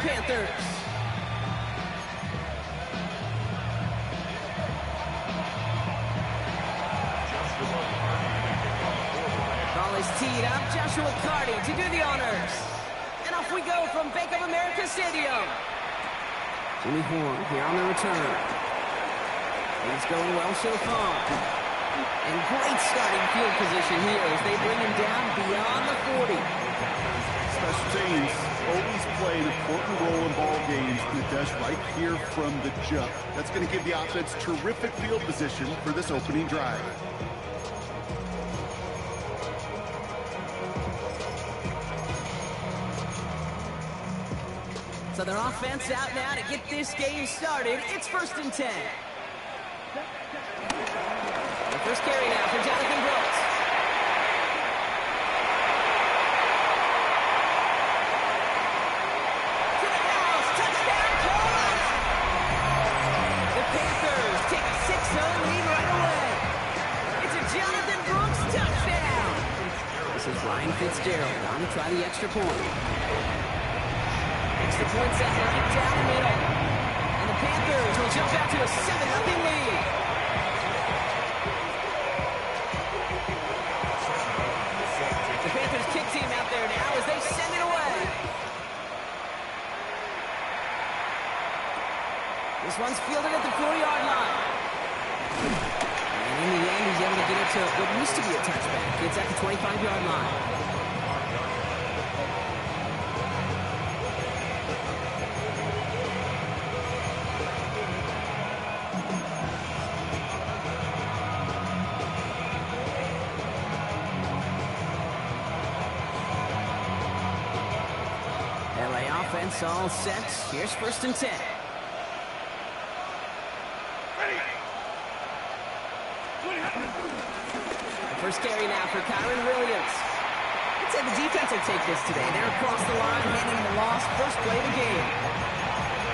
Panthers. Ball is teed up. Joshua Carty to do the honors. And off we go from Bank of America Stadium. Jimmy Horn here on the return. He's going well so far. And great starting field position here as they bring him down beyond the 40. Special teams always play an important role in ball games, and it does right here from the jump. That's going to give the offense terrific field position for this opening drive. So their offense out now to get this game started. It's 1st and 10. The first carry now for Jonathan Brooks. To the house, touchdown, Cardinals! The Panthers take a 6-0 lead right away. It's a Jonathan Brooks touchdown. This is Ryan Fitzgerald on to try the extra point. Extra point set right down the middle. And the Panthers will jump out to a 7-0 lead. The Panthers kick team out there now as they send it away. This one's fielded at the 4-yard line. And in the end, he's able to get it to what used to be a touchback. It's at the 25-yard line. Offense all set. Here's 1st and 10. The first carry now for Kyron Williams. I'd say the defense will take this today. They're across the line, handing the loss. First play of the game.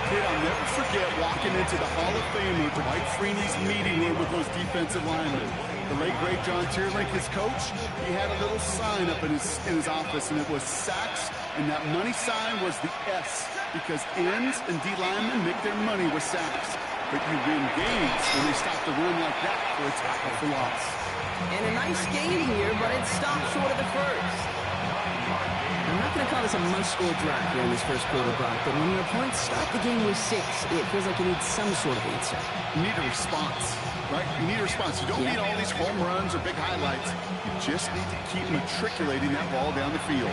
Kid, I'll never forget walking into the Hall of Famer Dwight Freeney's meeting room with those defensive linemen. The late, great John Tierlink, his coach, he had a little sign up in his office, and it was sacks, and that money sign was the S, because ends and D linemen make their money with sacks. But you win games when they stop the run like that for a tackle for loss. And a nice game here, but it stopped short of the first. I'm not going to call this a must-score drive here in this first quarter, Brock, but when your opponents start the game with 6, it feels like you need some sort of answer. You need a response, right? You need a response. You don't need all these home runs or big highlights. You just need to keep matriculating that ball down the field.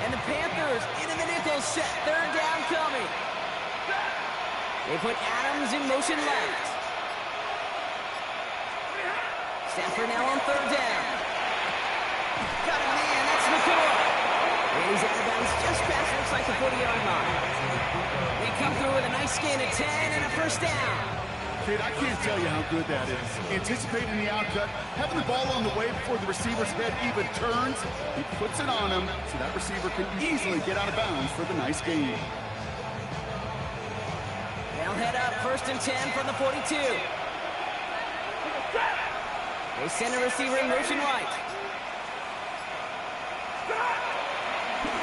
And the Panthers into the nickel set. 3rd down coming. They put Adams in motion left. Stafford now on 3rd down. Got a man, that's McCoy. And he's out of bounds just past, looks like the 40-yard line. They come through with a nice gain of 10 and a 1st down. Kid, I can't tell you how good that is. Anticipating the outcut, having the ball on the way before the receiver's head even turns, he puts it on him so that receiver can easily get out of bounds for the nice gain. They'll head up 1st and 10 from the 42. They send a receiver in motion right.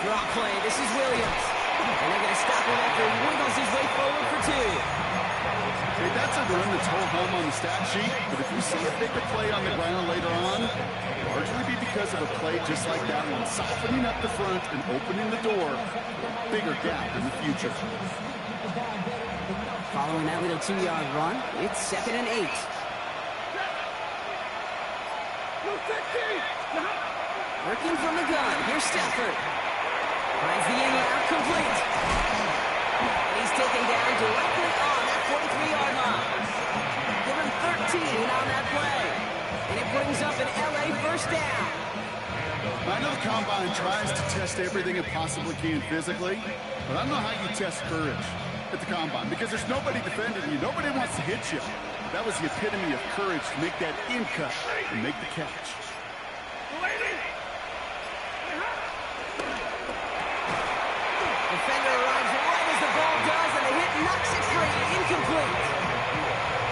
Draw play, this is Williams. And they're going to stop him after he wiggles his way forward for 2. Hey, that's a run that's whole home on the stat sheet, but if you see a bigger play on the ground later on, it'll largely be because of a play just like that one, softening up the front and opening the door for a bigger gap in the future. Following that little 2-yard run, it's 2nd and 8. Working from the gun, here's Stafford. Finds the in route complete. And he's taken down directly on that 43-yard line. Give him 13 on that play. And it brings up an LA 1st down. I know the Combine tries to test everything it possibly can physically, but I don't know how you test courage at the Combine, because there's nobody defending you. Nobody wants to hit you. That was the epitome of courage to make that in cut and make the catch. Defender arrives right as the ball does, and the hit knocks it free. Incomplete.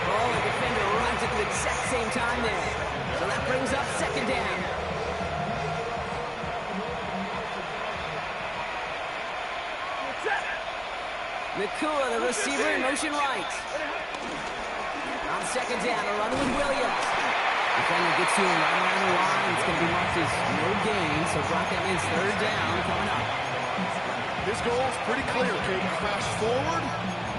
Oh, the defender arrives at the exact same time there. So that brings up 2nd down. Nakua, the receiver, in motion right. On second down, a run with Williams. Defender gets to him right around the line. It's going to be marked as no gain, so Brock, that means third down coming up. This goal is pretty clear, Kate. Crash forward,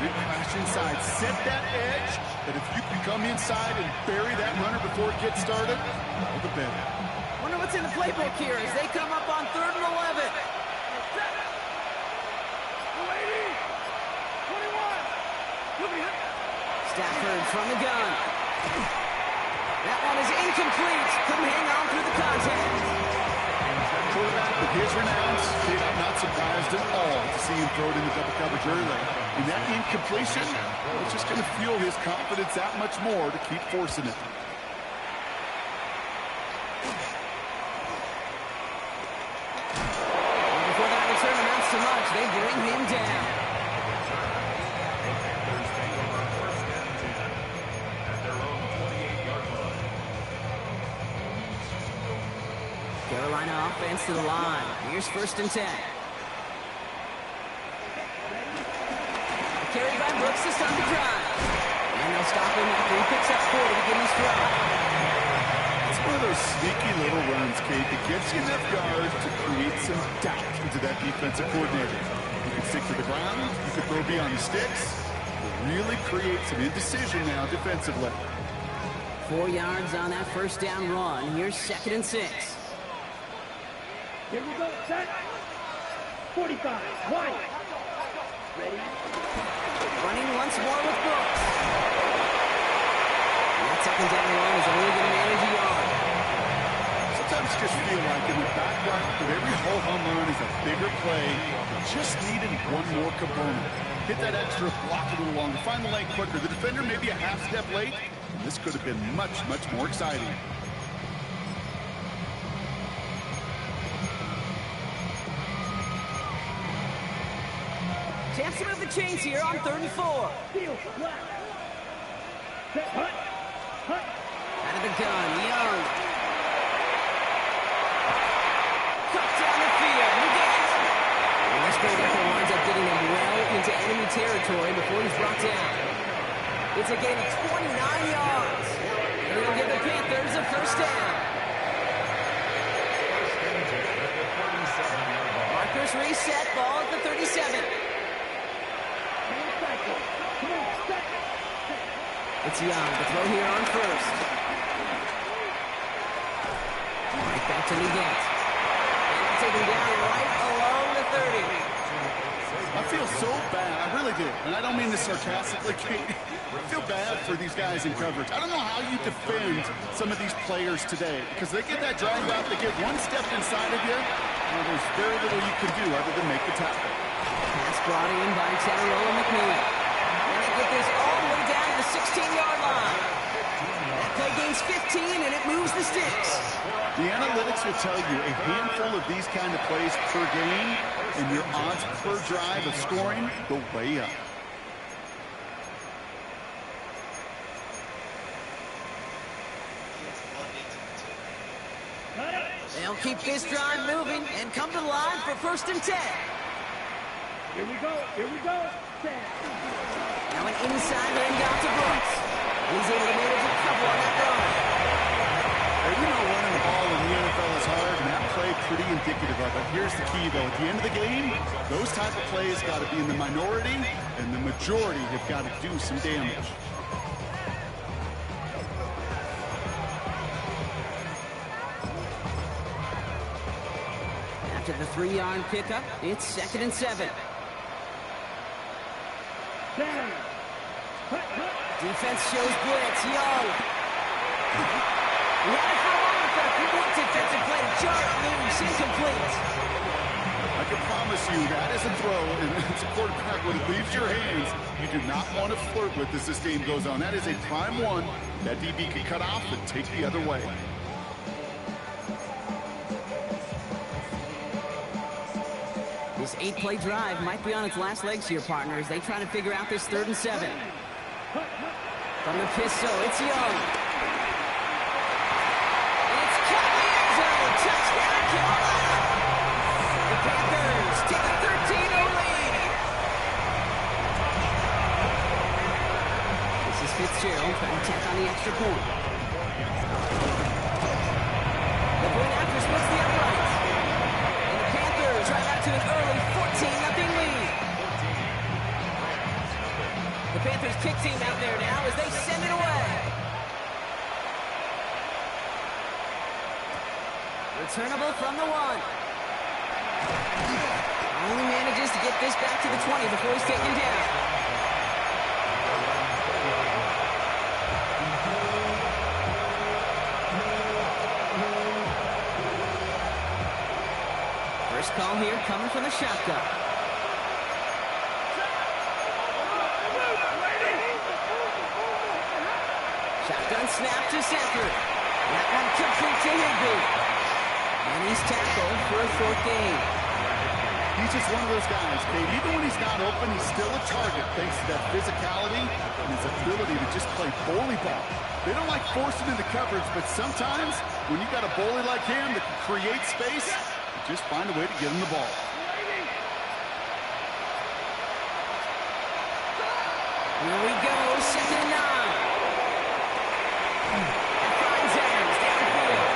then crash inside. Set that edge, that if you can come inside and bury that runner before it gets started, all the better. Wonder what's in the playbook here as they come up on 3rd and 11. Stafford from the gun. That one is incomplete. Couldn't hang on through the contact. Quarterback with his renounce, I'm not surprised at all to see him throw it in the double coverage early. And that incompletion, it's just going to fuel his confidence that much more to keep forcing it. Before that return amounts to much, they bring him down. Carolina offense to the line. Here's 1st and 10. Carried by Brooks to start the drive. And they'll stop him after he picks up 4 to begin the stride. It's one of those sneaky little runs, Kate, that gets you enough yards to create some doubt into that defensive coordinator. You can stick to the ground, you can throw beyond the sticks, really create some indecision now defensively. 4 yards on that 1st down run. Here's 2nd and 6. Here we go, set. 45, wide. Ready? Running once more with Brooks. And that 2nd down run is only going to manage a yard. Sometimes you just feel like in the background of every ho-hum run is a bigger play. Just needed one more component. Hit that extra block a little longer. Find the lane quicker. The defender maybe a half step late. And this could have been much, much more exciting. Chance to move the chains here on 3rd and 4. Field, flat. Set, hut, hut. Out of the gun, Young. Cut down the field. Mugat. And this playmaker winds up getting him well into enemy territory before he's brought down. It's a gain of 29 yards. And it'll give the Panthers a 1st down. Markers reset, ball at the 37. It's Young, the throw here on 1st. Right back to Mugat. And take him down right along the 30. I feel so bad. I really do. And I don't mean this sarcastically, Kate. I feel bad for these guys in coverage. I don't know how you defend some of these players today because they get that drag out, they get one step inside of you, and there's very little you can do other than make the tackle. Pass brought in by Tarola McNeil. And they get this all the way down to the 16-yard line. That play gains 15, and it moves the sticks. The analytics will tell you a handful of these kind of plays per game, and your odds per drive of scoring go way up. They'll keep this drive moving and come to the line for 1st and 10. Here we go, set. Now an inside handout to Brooks. He's able to manage a couple on that run. Hey, we know running the ball in the NFL is hard, and that play pretty indicative of it. Here's the key, though. At the end of the game, those type of plays got to be in the minority, and the majority have got to do some damage. After the 3-yard pickup, it's 2nd and 7. Down. Hut, hut. Defense shows blitz. Young. Right for one for a complete defensive play. Jar moves incomplete. I can promise you that is a throw, and it's a quarterback when it leaves your hands. You do not want to flirt with as this game goes on. That is a prime one that DB can cut off and take the other way. This 8-play drive might be on its last legs here, partners. They try to figure out this 3rd and 7. From the pistol, it's Young. It's caught in the end zone. Touchdown, Carolina. The Panthers take a 13-0 lead. Fitzgerald trying to tack on the extra point. The point after splits the uprights. And the Panthers drive out to an early 14-0 lead. The Panthers kick team out there now as they send it away. Returnable from the 1. Only manages to get this back to the 20 before he's taken down. First call here coming from the shotgun. Shotgun snap to center. That one complete to Higby. And he's tackled for a 4th gain. He's just one of those guys, Kate. Even when he's not open, he's still a target thanks to that physicality and his ability to just play bully ball. They don't like forcing into coverage, but sometimes when you got a bully like him that can create space, you just find a way to get him the ball. Here we go, 2nd and 9. Finds Adams downfield.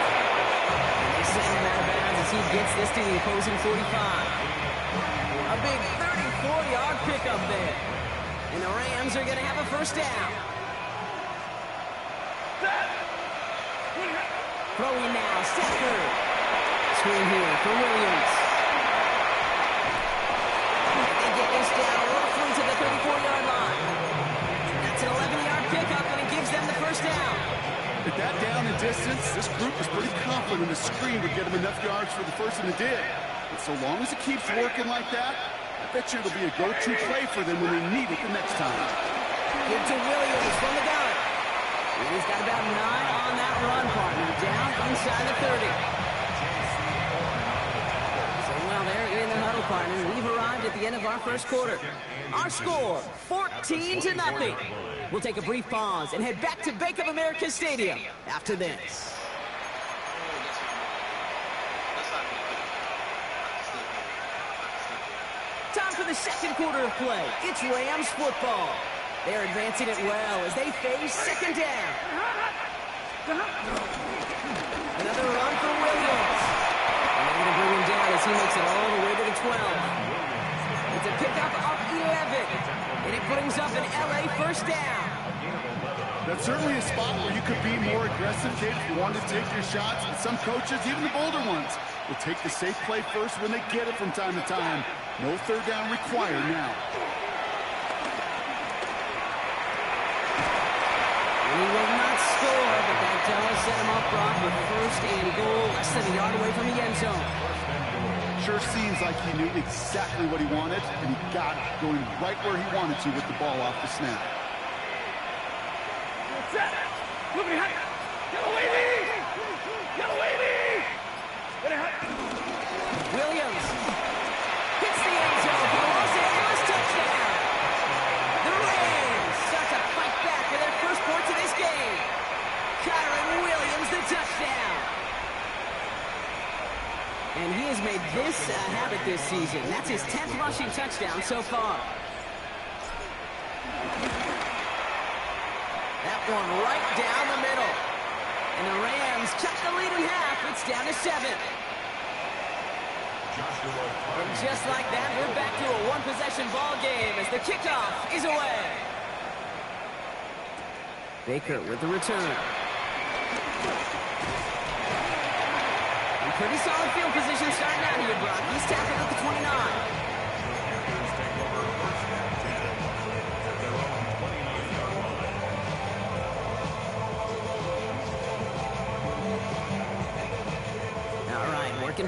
And they send him out of bounds as he gets this to the opposing 45. A big 34-yard pickup there. And the Rams are going to have a first down. Throwing now, Stafford. Screen here for Williams. And they get this down roughly to the 34-yard line. That's an 11-yard pickup, and it gives them the first down. With that down in distance, this group was pretty confident the screen would get them enough yards for the first, and it did. But so long as it keeps working like that, I bet you it'll be a go-to play for them when they need it the next time. Give to Williams from the gun. And he's got about 9 on that run, partner. Down inside the 30. So, well, they're in the huddle, partner. We've arrived at the end of our first quarter. Our score, 14-0. We'll take a brief pause and head back to Bank of America Stadium after this. Time for the second quarter of play. It's Rams football. They're advancing it well as they face 2nd down. Another run for Williams. And they're going to bring him down as he makes it all the way to the 12. It's a pickup of 11. And it brings up an LA first down. That's certainly a spot where you could be more aggressive, kid, if you wanted to take your shots. But some coaches, even the bolder ones, will take the safe play first when they get it from time to time. No 3rd down required now. He will not score, but that does set him up broad with 1st and goal, less than a yard away from the end zone. Sure seems like he knew exactly what he wanted, and he got it, going right where he wanted to with the ball off the snap. Williams hits the end zone for the Los Angeles touchdown. The Rams start to fight back for their first points of this game. Kyron Williams, the touchdown. And he has made this a habit this season. That's his 10th rushing touchdown so far. That one right down the middle. And the Rams cut the lead in half. It's down to 7. And just like that, we're back to a one-possession ball game as the kickoff is away. Baker with the return. And pretty solid field position starting out here, Brock. He's tackled at the 29.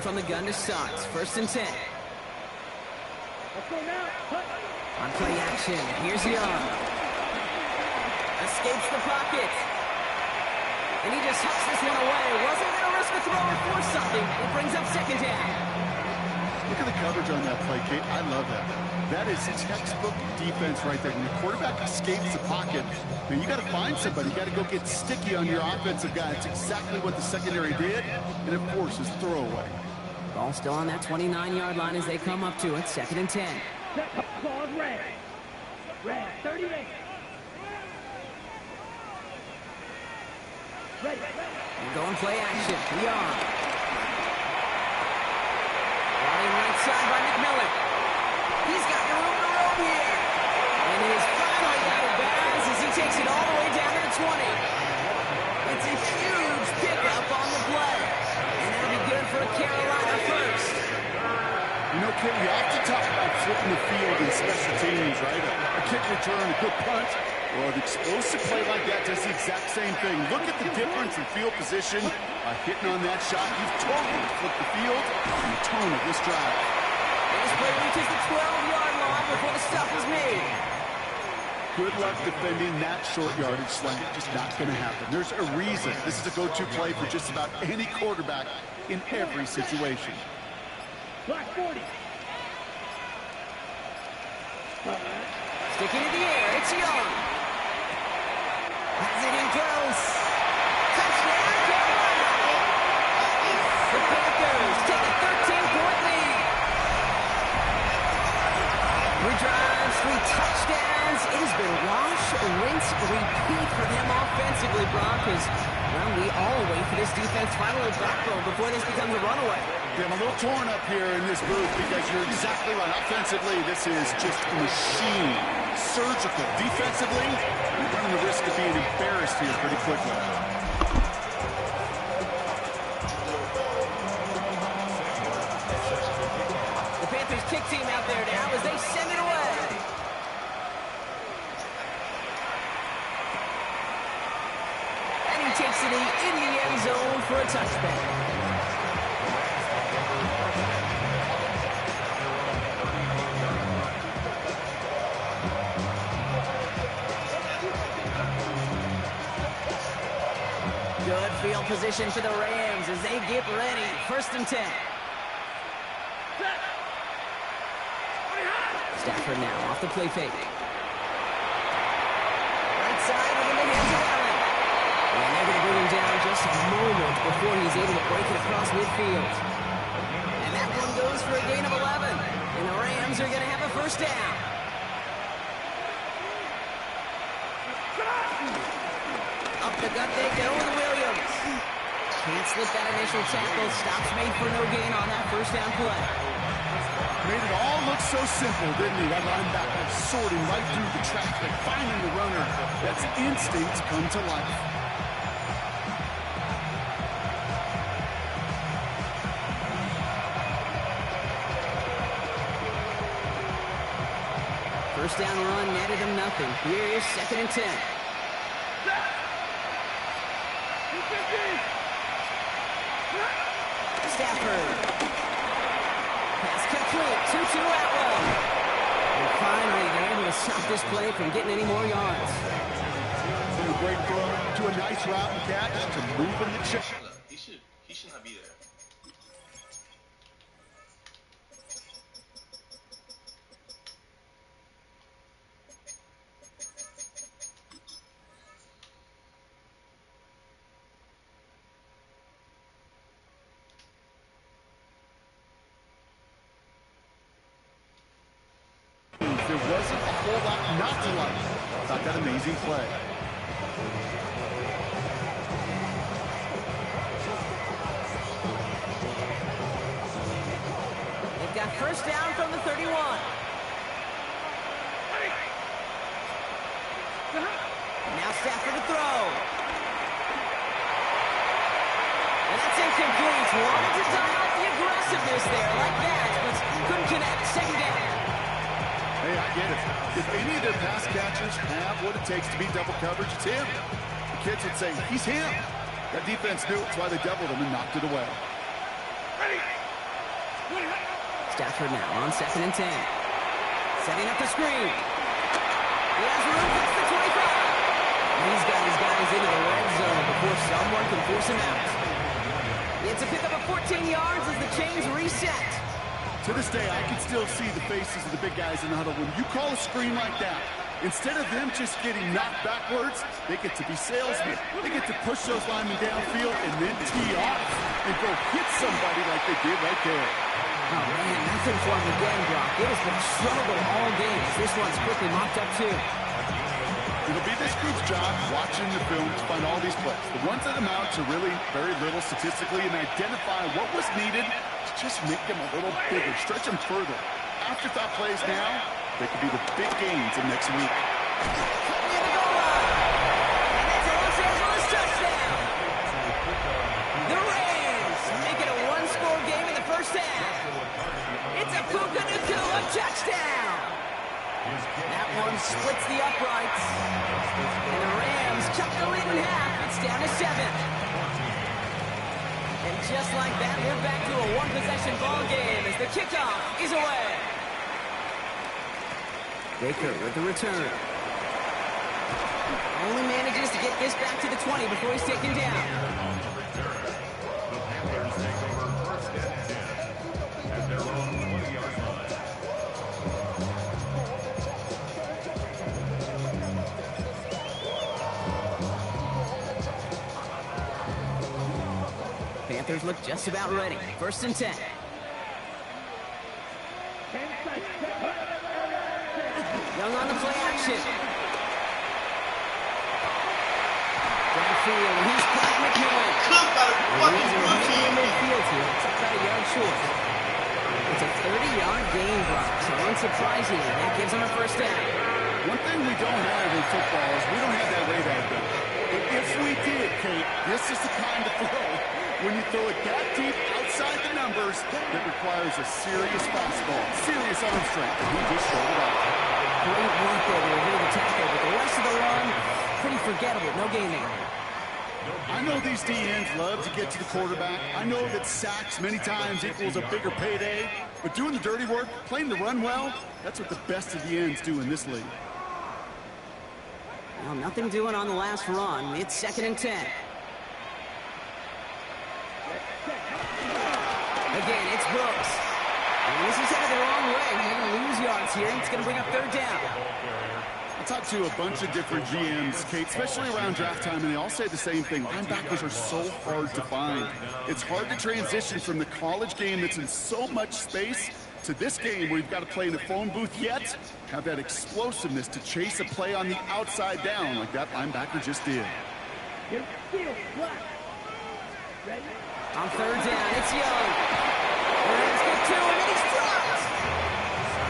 From the gun to Suggs. 1st and 10. Let's go now. On play action, here's Young. Escapes the pocket. And he just hucks this one away. Wasn't going to risk a throw or force something. It brings up 2nd down. Look at the coverage on that play, Kate. I love that. That is textbook defense right there. When the quarterback escapes the pocket, man, you got to find somebody. You got to go get sticky on your offensive guy. It's exactly what the secondary did, and it forces throwaway. Ball still on that 29-yard line as they come up to it. 2nd and 10. Set ball Rams. Rams 38. Ready. And go and play action. Young. Running right side by McMillan. He's got the room to roam here. And he is finally out of bounds as he takes it all the way down to the 20. It's a huge pickup on the play. And that'll be good for a Carolina first. You know, Kit, we often talk about flipping the field in special teams, right? A kick return, a good punt. Well, an explosive play like that does the exact same thing. Look at the difference in field position. Hitting on that shot, you've totally flipped the field and the tone of this drive. And this play reaches the 12-yard line before the stop is made. Good luck defending that short yardage slant. Just not going to happen. There's a reason this is a go-to play for just about any quarterback in every situation. Black 40. Sticking in the air, it's Young. Has it in close. Touchdown, Carolina. The Panthers take a 13-point lead. 3 drives, 3 touchdowns. It has been wash, rinse, repeat for them offensively, Brock, because well, we all wait for this defense finally backbone before this becomes a runaway. Yeah, I'm a little torn up here in this booth because you're exactly right. Offensively, this is just a machine. Surgical. Defensively, you're running the risk of being embarrassed here pretty quickly. The Panthers kick team out there now as they send it away. And he takes it in the end zone for a touchdown. Good field position for the Rams as they get ready. 1st and 10. Stafford now off the play fake. Right side within the hands of Allen. And they're going to bring him down just a moment before he's able to break it across midfield. And that one goes for a gain of 11. And the Rams are going to have a 1st down. Up the gut they go with Williams. Can't slip that initial tackle. Stops made for no gain on that 1st down play. Made it all look so simple, didn't he? That linebacker sorting right through the traffic, finding the runner. That's instincts come to life. First down run netted him nothing. Here is 2nd and 10. Stafford. Pass complete. 2-2 Atwell. And finally, they're able to stop this play from getting any more yards. A great throw to a nice route and catch to move in the check. He should not be there. There wasn't a whole lot not to like about that amazing play. They've got 1st down from the 31. Now Stafford to throw. And that's incomplete. Wanted to dial up the aggressiveness there like that, but couldn't connect. 2nd down. Hey, I get it. If any of their pass catchers have what it takes to beat double coverage, it's him. The kids would say, he's him. That defense knew it's why they doubled him and knocked it away. Stafford now on 2nd and 10. Setting up the screen. He has room past the 25. He's got his guys into the red zone before someone can force him out. It's a pickup of 14 yards as the chains reset. To this day, I can still see the faces of the big guys in the huddle. When you call a screen like that, instead of them just getting knocked backwards, they get to be salesmen. They get to push those linemen downfield and then tee off and go hit somebody like they did right there. Oh, man, nothing for him again, Brock. It has been a struggle all game as this one's quickly mopped up, too. It'll be this group's job watching the film to find all these plays, the ones that amount to really very little statistically, and identify what was needed to just make them a little bigger, stretch them further. Afterthought plays now, they could be the big gains of next week. The Rams make it a one-score game in the first half. It's a Puka Nacua touchdown. That one splits the uprights. And the Rams cut the lead in half. It's down to 7. And just like that, we're back to a one-possession ball game as the kickoff is away. Baker with the return. Only manages to get this back to the 20 before he's taken down. Panthers look just about ready. 1st and 10. Young on the play action. Downfield, and he's caught McMillan. In midfield here. It's about a yard short. It's a 30-yard gain, Brock. So unsurprisingly, that gives him a first down. One thing we don't have in football is we don't have that radar gun. If we did, Kate, this is the kind of throw when you throw it that deep outside the numbers that requires a serious fastball, serious arm strength, and he just showed it off. Great work there to avoid the tackle, but the rest of the run, pretty forgettable. No gain there. I know these DNs love to get to the quarterback. I know that sacks many times equals a bigger payday, but doing the dirty work, playing the run well, that's what the best of the ends do in this league. Well, nothing doing on the last run. It's 2nd and 10. Again, it's Brooks. And this is headed the wrong way. They're going to lose yards here. It's going to bring up 3rd down. I talked to a bunch of different GMs, Kate, especially around draft time, and they all say the same thing. Linebackers are so hard to find. It's hard to transition from the college game that's in so much space to this game where you've got to play in a phone booth, yet have that explosiveness to chase a play on the outside down like that linebacker just did. On 3rd down, it's Young. Rams get 2, and then he's dropped.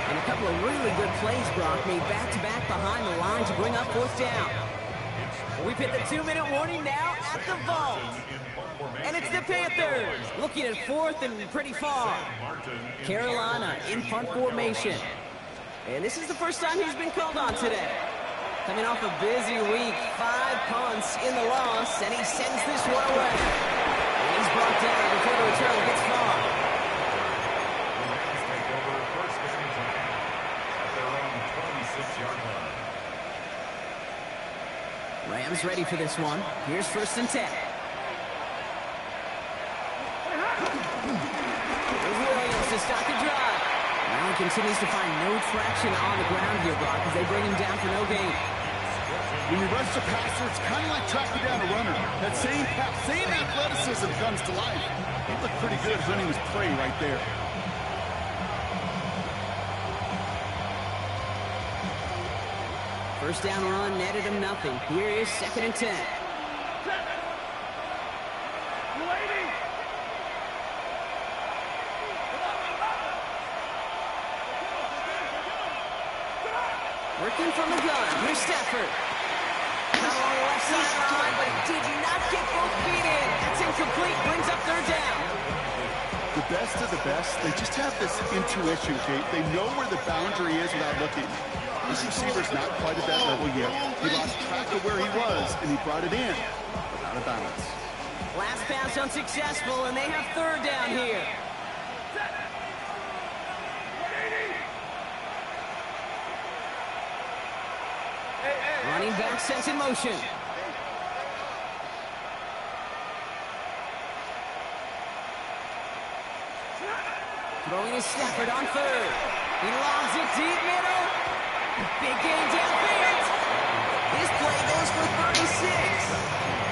And a couple of really good plays, Brock, made back-to-back behind the line to bring up 4th down. We've hit the 2-minute warning now at the vault. And it's the Panthers looking at 4th and pretty far. Carolina in punt formation. And this is the first time he's been called on today. Coming off a busy week, 5 punts in the loss, and he sends this one away. And he's brought down before the return gets far. Rams ready for this one. Here's 1st and 10. There's Williams to start the drive. Now he continues to find no traction on the ground here, Brock, as they bring him down for no gain. When you rush the passer, it's kind of like tracking down a runner. That same athleticism comes to life. He looked pretty good hunting his prey right there. First down run netted him nothing. Here is 2nd and 10. Working from the gun. Here's Stafford. Not on the left sideline, but he did not get both feet in. That's incomplete. Brings up 3rd down. The best of the best, they just have this intuition, Kate. They know where the boundary is without looking. This receiver's not quite at that level yet. He lost track of where he was, and he brought it in without a balance. Last pass unsuccessful, and they have 3rd down here. Running back sets in motion. Throwing his Stafford on 3rd. He lobs it deep middle. Big gain downfield. This play goes for 36.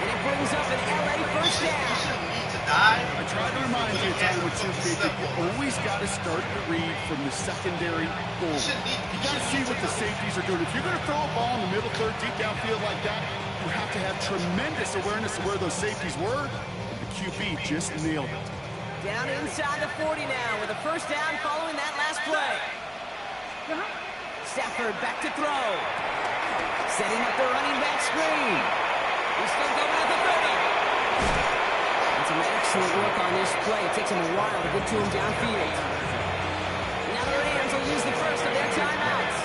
And it brings up an LA first down. I try to remind you a time or two, kid, that you always got to start the read from the secondary forward. You got to see what the safeties are doing. If you're going to throw a ball in the middle third, deep downfield like that, you have to have tremendous awareness of where those safeties were. The QB just nailed it. Down inside the 40 now with a first down following that last play. Stafford back to throw. Setting up the running back screen. He's still going at the 30. Some excellent work on this play. It takes him a while to get to him downfield. Now the Rams will use the first of their timeouts.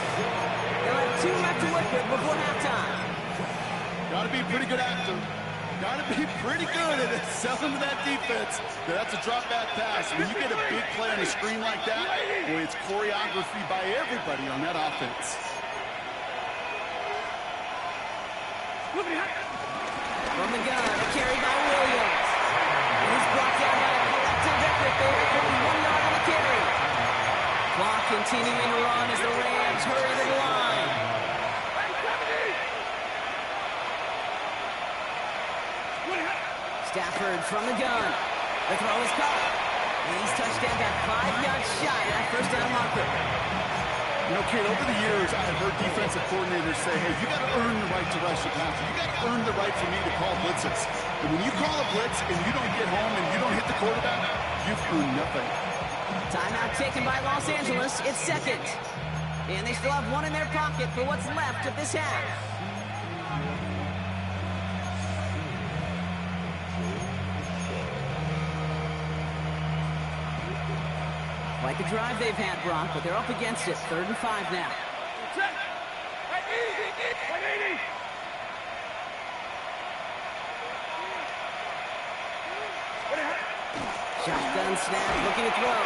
They'll have 2 left to work with before halftime. Got to be a pretty good actor. Got to be pretty good at selling to that defense. That's a drop back pass. When you get a big play on a screen like that, boy, it's choreography by everybody on that offense. From the gun, carried by Williams. He's brought down by a collective effort there, only 1 yard on the carry. Clock continuing to run as the Rams hurry to the line. Stafford from the gun. The throw is caught. And he's touchdown got 5 yards shy of that first down marker. You know, Kate, over the years, I've heard defensive coordinators say, hey, you got to earn the right to rush the passer. You got to earn the right for me to call blitzes. And when you call a blitz and you don't get home and you don't hit the quarterback, you've earned nothing. Timeout taken by Los Angeles. It's second. And they still have 1 in their pocket for what's left of this half. Like the drive they've had, Brock, but they're up against it. 3rd and 5 now. Shotgun snap, looking to throw.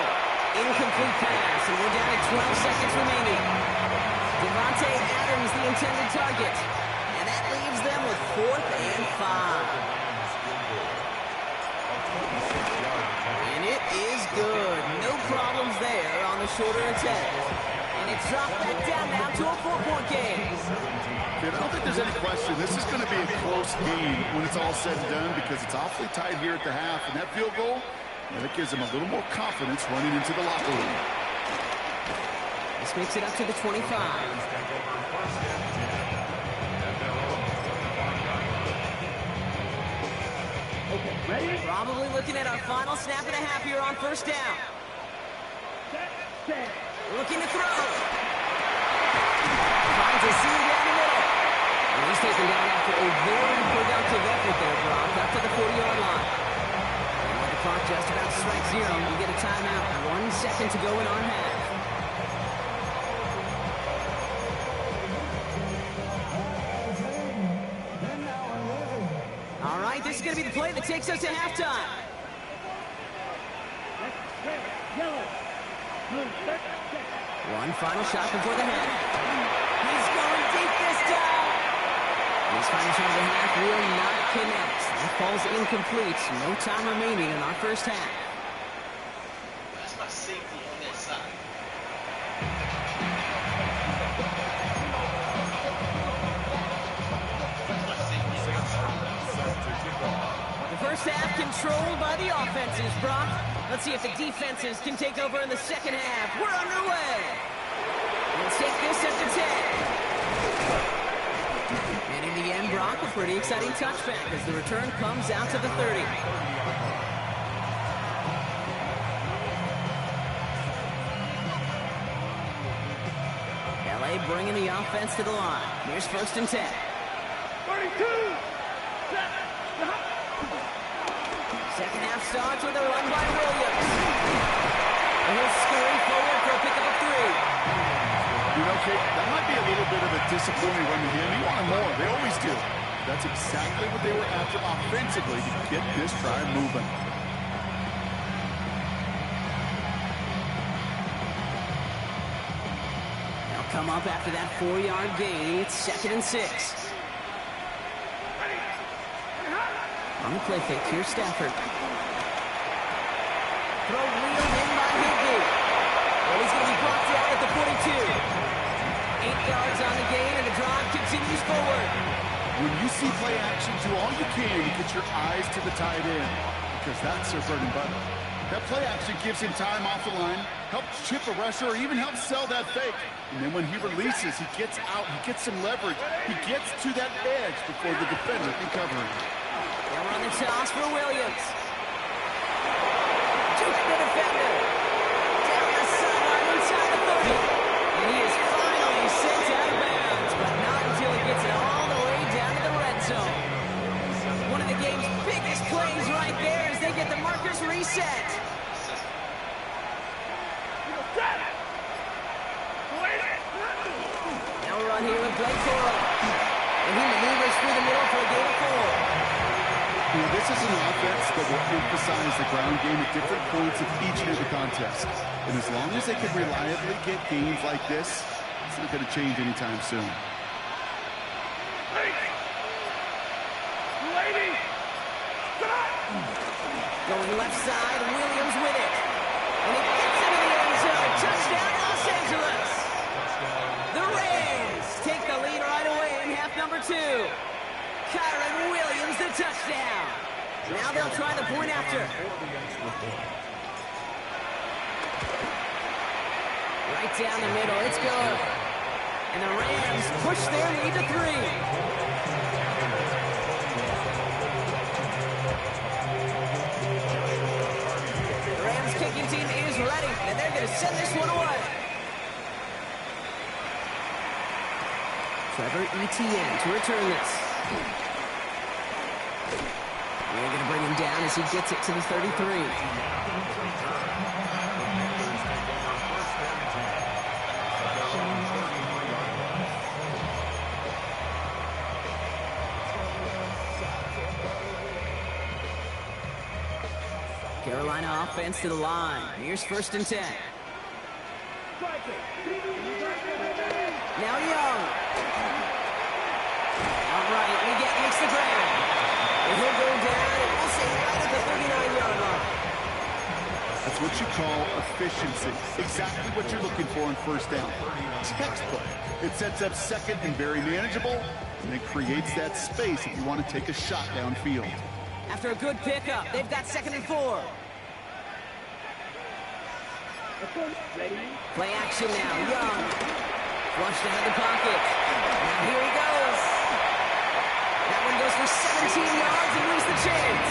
Incomplete pass, and we're down at 12 seconds remaining. Devontae Adams, the intended target. And that leaves them with 4th and 5. And it is good. No problems there on the shorter attempt. And it's dropped back down now to a 4-point game. I don't think there's any question. This is going to be a close game when it's all said and done because it's awfully tight here at the half. And that field goal, that gives them a little more confidence running into the locker room. This makes it up to the 25. Okay, ready? Probably looking at our final snap and a half here on first down. Set. Looking to throw. Trying to see him down the middle. And he's taken down after a very productive effort there, Brock, up to the 40-yard line. And with the clock just about to strike 0, we get a timeout. 1 second to go in our half. All right, this is going to be the play that takes us to halftime. Yellow. Blue. One final shot before the half. He's going deep this time. This final shot of the half will not connect. That falls incomplete. No time remaining in our first half. That's my safety on that side. The first half controlled by the offenses, Brock. Let's see if the defenses can take over in the second half. We're underway. Let's take this at the 10. And in the end, Brock, a pretty exciting touchback as the return comes out to the 30. LA bringing the offense to the line. Here's 1st and 10. 32. Second half starts with a run by Williams. And he'll scurry forward for a pickup of 3. You know, Kate, that might be a little bit of a disappointing run to him. He wanted more. They always do. That's exactly what they were after offensively to get this drive moving. They'll come up after that 4-yard gain. It's 2nd and 6. On the play fake, here's Stafford. Throw wheeled in by Higbee. Well, he's going to be brought down at the 42. 8 yards on the gain, and the drive continues forward. When you see play action, do all you can to get your eyes to the tight end. because that's their bread and butter. That play actually gives him time off the line, helps chip a rusher, or even helps sell that fake. And then when he releases, he gets out, he gets some leverage. He gets to that edge before the defender can cover him. They'll run the toss for Williams. Juke the defender. Down the sideline inside the 30. And he is finally sent out of bounds, but not until he gets it all the way down to the red zone. One of the game's biggest plays right there as they get the markers reset. Now we're on here with Blake Coral. And he maneuvers through the middle for a gain of 4. This is an offense that will emphasize the ground game at different points of each and every contest. And as long as they can reliably get gains like this, it's not going to change anytime soon. Going left side, Williams with it. And he gets into the end zone. Touchdown, Los Angeles. The Rams take the lead right away in half number 2. Kyron Williams, the touchdown. Now they'll try the point after. Right down the middle, it's good. And the Rams push their lead to 3. Kicking team is ready, and they're going to send this one away. Trevor Etienne to return this. They're going to bring him down as he gets it to the 33. Carolina offense to the line. Here's 1st and 10. Now Young. All right, makes the grab. And he'll go down, and we'll say right at the 39-yard line. That's what you call efficiency. Exactly what you're looking for on 1st down. Textbook. It sets up 2nd and very manageable, and then creates that space if you want to take a shot downfield. After a good pickup, they've got 2nd and 4. Play action now. Young. Flushed out of the pocket. Now here he goes. That one goes for 17 yards and lose the chance.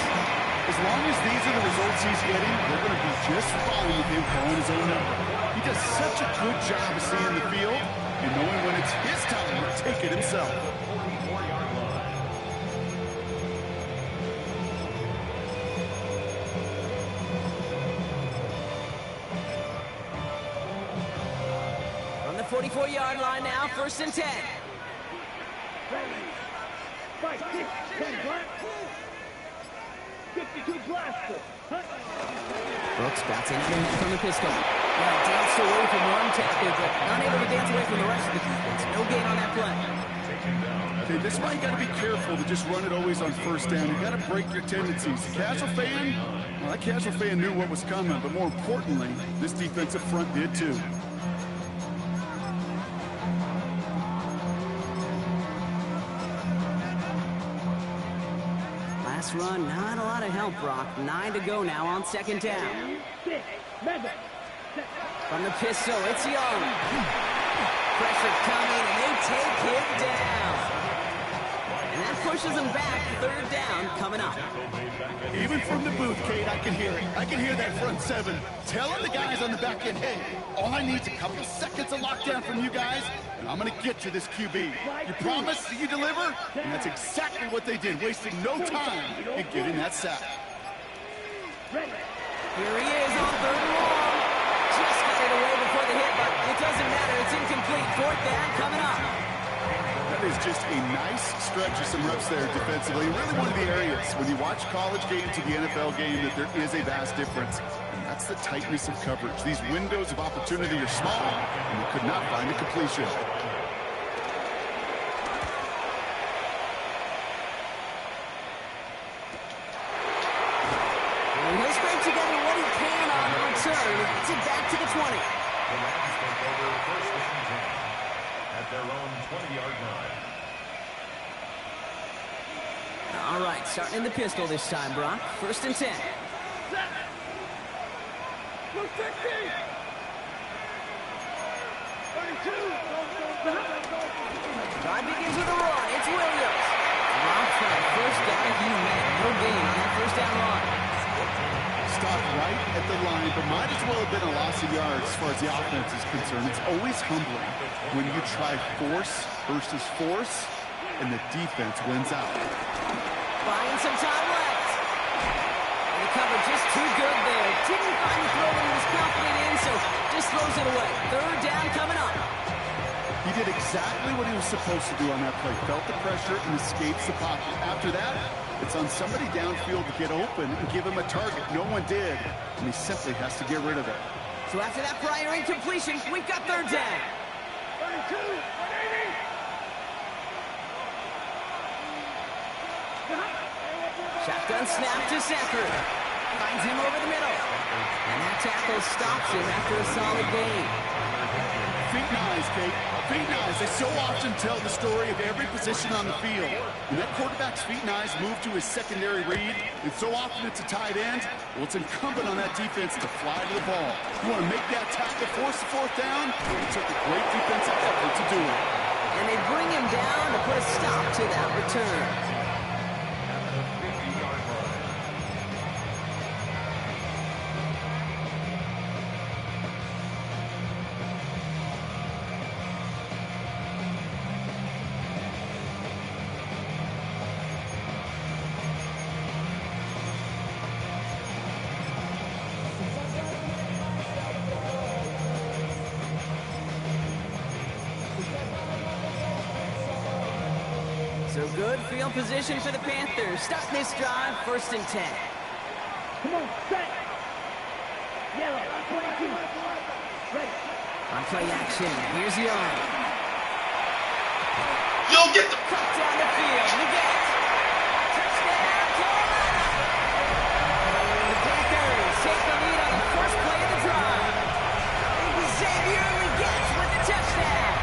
As long as these are the results he's getting, they're going to be just fine with him calling his own number. He does such a good job of seeing the field and knowing when it's his time to take it himself. On the 44-yard line now, 1st and 10. Fight, 6, 10, black. 52 blaster. Brooks bats in from the pistol. Yeah, danced away from one tackle, but not able to dance away from the rest of the defense. No gain on that play. Okay, this is why you got to be careful to just run it always on 1st down. You got to break your tendencies. The casual fan, well, that casual fan knew what was coming, but more importantly, this defensive front did too. Last run, not a lot of help, Brock. 9 to go now on 2nd down. From the pistol, it's Young. Pressure coming, and they take him down. And that pushes him back. 3rd down coming up. Even from the booth, Kate, I can hear it. I can hear that front 7 telling the guys on the back end, hey, all I need is a couple of seconds of lockdown from you guys, and I'm going to get to this QB. You promise that you deliver? And that's exactly what they did, wasting no time in getting that sack. Here he is on 3rd and long. Just got it away before the hit, but it doesn't matter. It's incomplete. 4th down coming up. That is just a nice stretch of some reps there defensively. Really one of the areas when you watch college game to the NFL game that there is a vast difference. And that's the tightness of coverage. These windows of opportunity are small, and you could not find a completion. And he'll scrape together what he can on the return. Gets it back to the 20. The Rams take over 1st and 10 at their own 20-yard line. All right, starting in the pistol this time, Brock. 1st and 10. Look 60. 32. Drive begins with a run. It's Williams. Brock for the first down. He had no gain on that 1st down run. Stopped right at the line, but might as well have been a loss of yards as far as the offense is concerned. It's always humbling when you try force versus force, and the defense wins out. Buying some time left. And the cover just too good there. Didn't find the throw he was confident in, so just throws it away. 3rd down coming up. He did exactly what he was supposed to do on that play. Felt the pressure and escapes the pocket. After that, it's on somebody downfield to get open and give him a target. No one did, and he simply has to get rid of it. So after that prior incompletion, we've got 3rd down. 32. 180. Shotgun snap to Sanford. Finds him over the middle. And that tackle stops him after a solid gain. Feet and eyes, Kate. Feet and eyes. They so often tell the story of every position on the field. When that quarterback's feet and eyes move to his secondary read, and so often it's a tight end, well, it's incumbent on that defense to fly to the ball. You want to make that tackle, force the 4th down? It took a great defensive effort to do it. And they bring him down to put a stop to that return. So good field position for the Panthers. Starting this drive, 1st and 10. Come on, set. Yellow, 22. Ready. On play action, here's Young. You'll get the... Cut down the field, you get it. Touchdown, Carolina! The Panthers take the lead on the first play of the drive. Xavier Legette with the touchdown.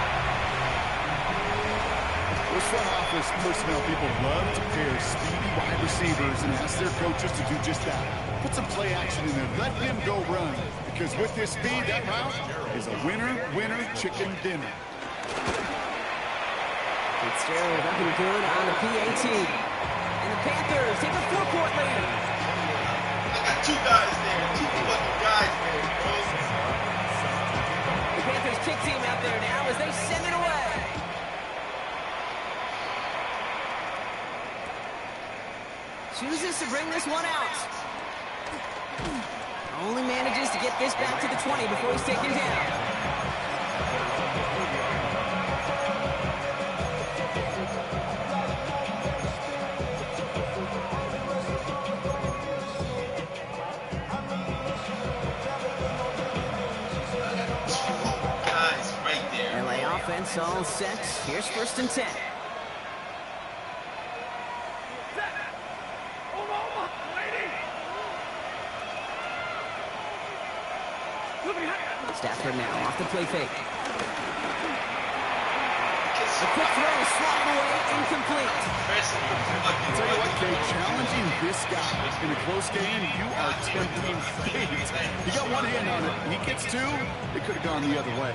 Those front office personnel people love to pair speedy wide receivers and ask their coaches to do just that. Put some play action in there. Let him go run. Because with this speed, that route is a winner, chicken dinner. Fitzgerald up and good on the PAT. And the Panthers take a 4-point lead. I got 2 guys there. 2 fucking guys there, bro. The Panthers kick team out there now as they send it away. Chooses to bring this one out. Only manages to get this back to the 20 before he's taken down. Guys, right there. LA offense all set. Here's 1st and 10. Stafford now off the play fake. The quick throw is swatted away, incomplete. I'll tell you what, Kate, challenging this guy in a close game, you are tempting fate. He got one hand on it. He gets 2, it could have gone the other way.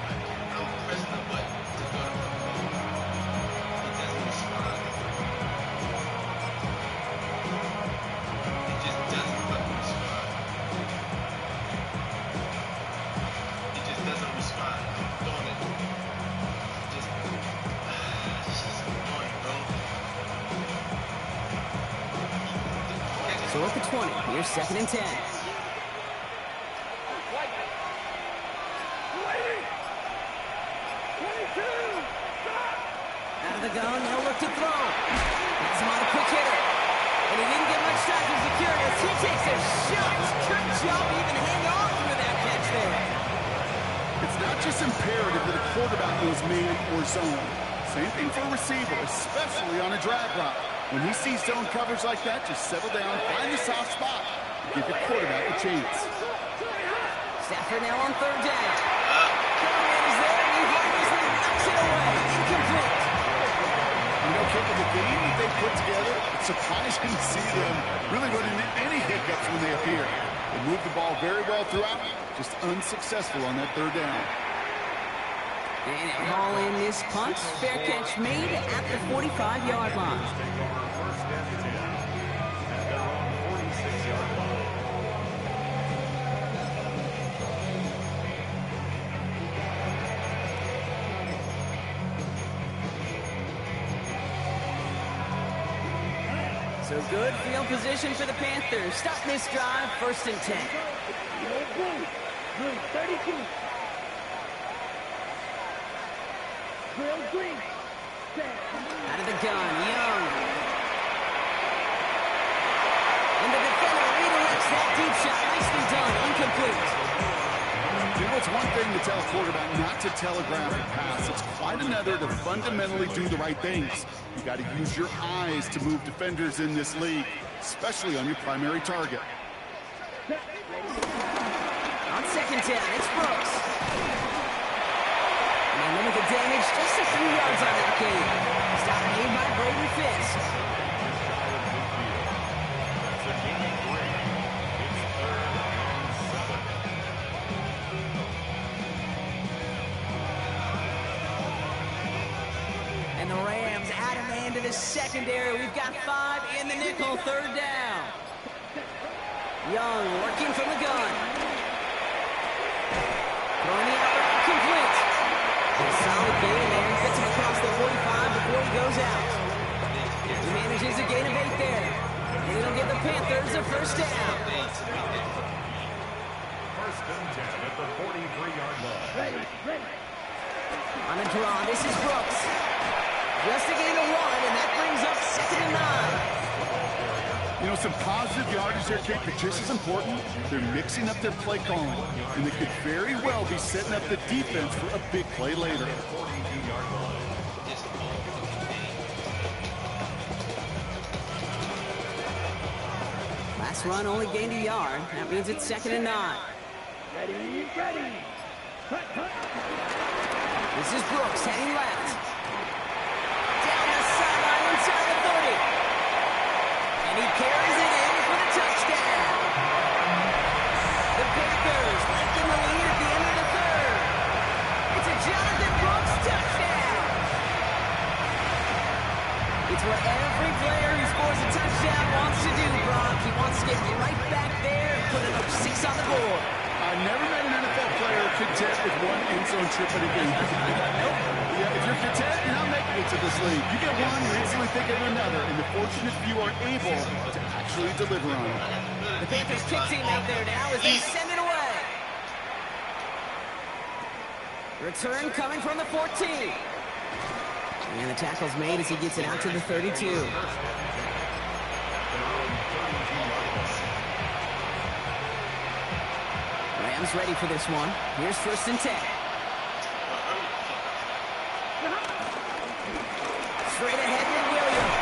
So at the 20, here's 2nd and 10. Out of the gun, he'll look to throw. Has him on a quick hitter. And he didn't get much time to secure it as he takes a shot. Good job even hanging on through that catch there. It's not just imperative that a quarterback knows man or zone. Same thing for a receiver, especially on a drag route. When he sees zone coverage like that, just settle down, find the soft spot, give your quarterback a chance. Stafford now on 3rd down. Carolina is there, and he knocks it away. Incomplete. You know, Kip, the game that they put together, it's surprising to see them really run into any hiccups when they appear. They moved the ball very well throughout, just unsuccessful on that third down. And a ball in this punt. Fair catch made at the 45-yard line. First and 10 at their own 46-yard line. So good field position for the Panthers. Starting this drive, 1st and 10. Blue 32. Drill green. Out of the gun, Young. And the defender redirects that deep shot. Nicely done, incomplete. You know, it's one thing to tell a quarterback not to telegraph a pass. It's quite another to fundamentally do the right things. You got to use your eyes to move defenders in this league, especially on your primary target. On 2nd down, it's Brooks. And limit the damage, just a few yards on that game. Stop made by Braden Fisk. That's a gain of 3. It's 3rd and 7. And the Rams out of man to the secondary. We've got 5 in the nickel, 3rd down. Young working from the gun. Throwing the outright complete. A solid gain there. He gets him across the 45 before he goes out. He manages a gain of 8 there. And it'll give the Panthers a 1st down. 1st and 10 at the 43-yard line. Ready. On the draw, this is Brooks. Just a gain of 1, and that brings up 2nd and 9. You know, some positive yardage there, Kate, but just as important, they're mixing up their play calling, and they could very well be setting up the defense for a big play later. 42-yard line. Last run only gained a yard. That means it's 2nd and 9. Ready. Cut. This is Brooks heading left. Down the sideline inside the 30. And he carries it in for the touchdown. The Panthers lifting the lead at the end of the 3rd. It's a Jonathan Brooks touchdown. It's what every player who scores a touchdown wants to do, Brock. He wants to get right back there and put another 6 on the board. I've never met an NFL player content with one end zone trip in a game. Yeah, if you're content, you're not making it to this league. You get one, you instantly think of another, and the fortunate few are able to actually deliver on it. The Panthers kick team out there now as they send it away. Return coming from the 14. And the tackle's made as he gets it out to the 32. Rams ready for this one. Here's 1st and 10. Straight ahead with Williams.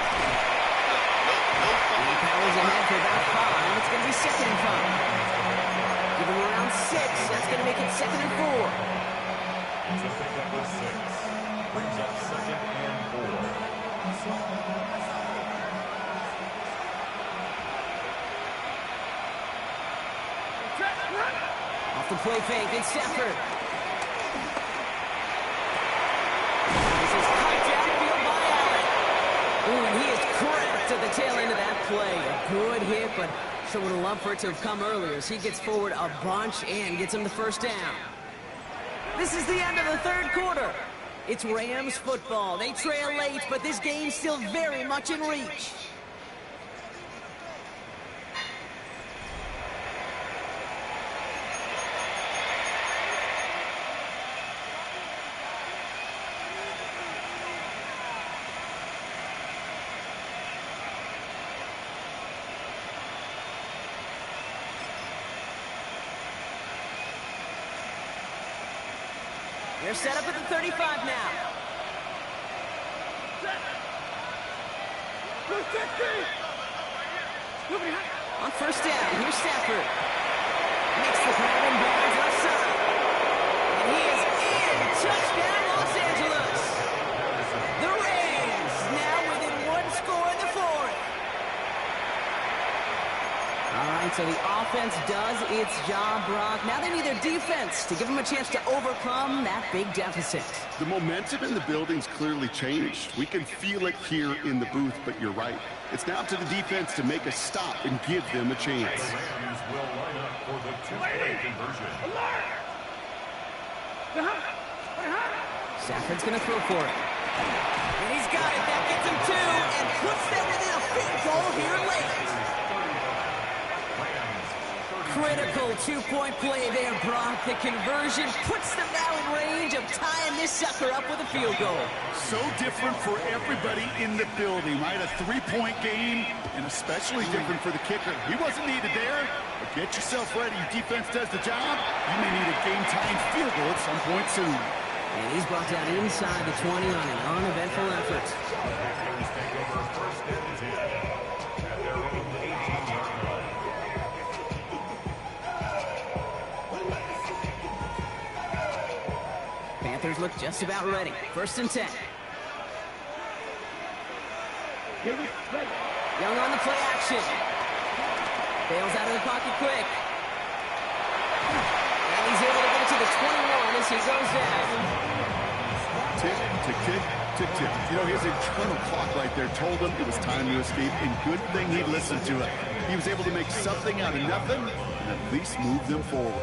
He powers ahead for about 5. It's going to be 2nd and 5. Give him around 6. That's going to make it 2nd and 4. It's a pickup of 6. Brings up 2nd and 4. Off the play fake, it's Stafford. This is cut downfield by Allen. Ooh, and he is cracked at the tail end of that play. A good hit, but sure would have loved for it to have come earlier as he gets forward a bunch and gets him the 1st down. This is the end of the 3rd quarter. It's Rams football. They trail late, but this game's still very much in reach. They're set up at the 35 now. On 1st down, here's Stafford. Makes the grab and bounds left side. And he is in. Touchdown, Los Angeles. The Rams now within 1 score in the 4th. right, so the offense does its job, Brock. Now they need their defense to give them a chance to overcome that big deficit. The momentum in the building's clearly changed. We can feel it here in the booth, but you're right. It's now to the defense to make a stop and give them a chance. The Rams will line up for the two-point conversion. Stafford's going to throw for it. And he's got it. That gets him two and puts them within a field goal here late. Critical two-point play there, Brock. The conversion puts them now in range of tying this sucker up with a field goal. So different for everybody in the building, right? A three-point game, and especially different for the kicker. He wasn't needed there, but get yourself ready. Your defense does the job. You may need a game-tying field goal at some point soon. And he's brought down inside the 20 on an uneventful effort. Panthers take over first and 10 at their own 18-yard line. Panthers look just about ready. First and 10. Young on the play action. Bails out of the pocket quick. And he's able to get it to the 21 as he goes down. Tick, tick, tick, tick, tick. You know, his internal clock right there told him it was time to escape, and good thing he listened to it. He was able to make something out of nothing and at least move them forward.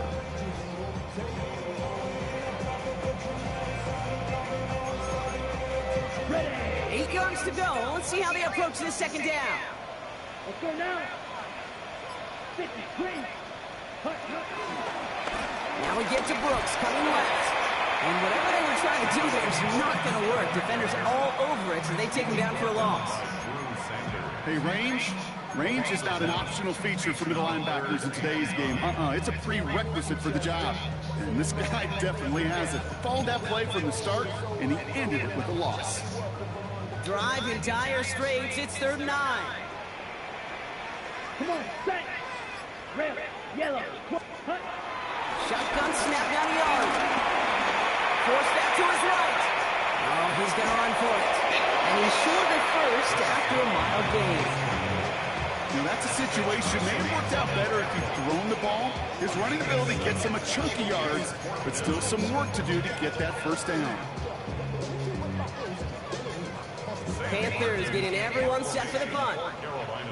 Ready. 8 yards to go. Let's see how they approach this second down. Let's go now. 53. Now we get to Brooks coming left. And whatever they were trying to do there is not going to work. Defenders all over it, so they take him down for a loss. Hey, range is not an optional feature for middle linebackers in today's game. It's a prerequisite for the job. And this guy definitely has it. Followed that play from the start, and he ended it with a loss. Drive in dire straits. It's 3rd and 9. Come on, set. Red, yellow, hunt. Shotgun snap down the yard. Forced back to his right. Oh, he's going to run for it. And he's short at first after a mile gain. Now, that's a situation may have worked out better if he'd thrown the ball. His running ability gets him a chunky yards, but still some work to do to get that first down. Panthers getting everyone set for the punt.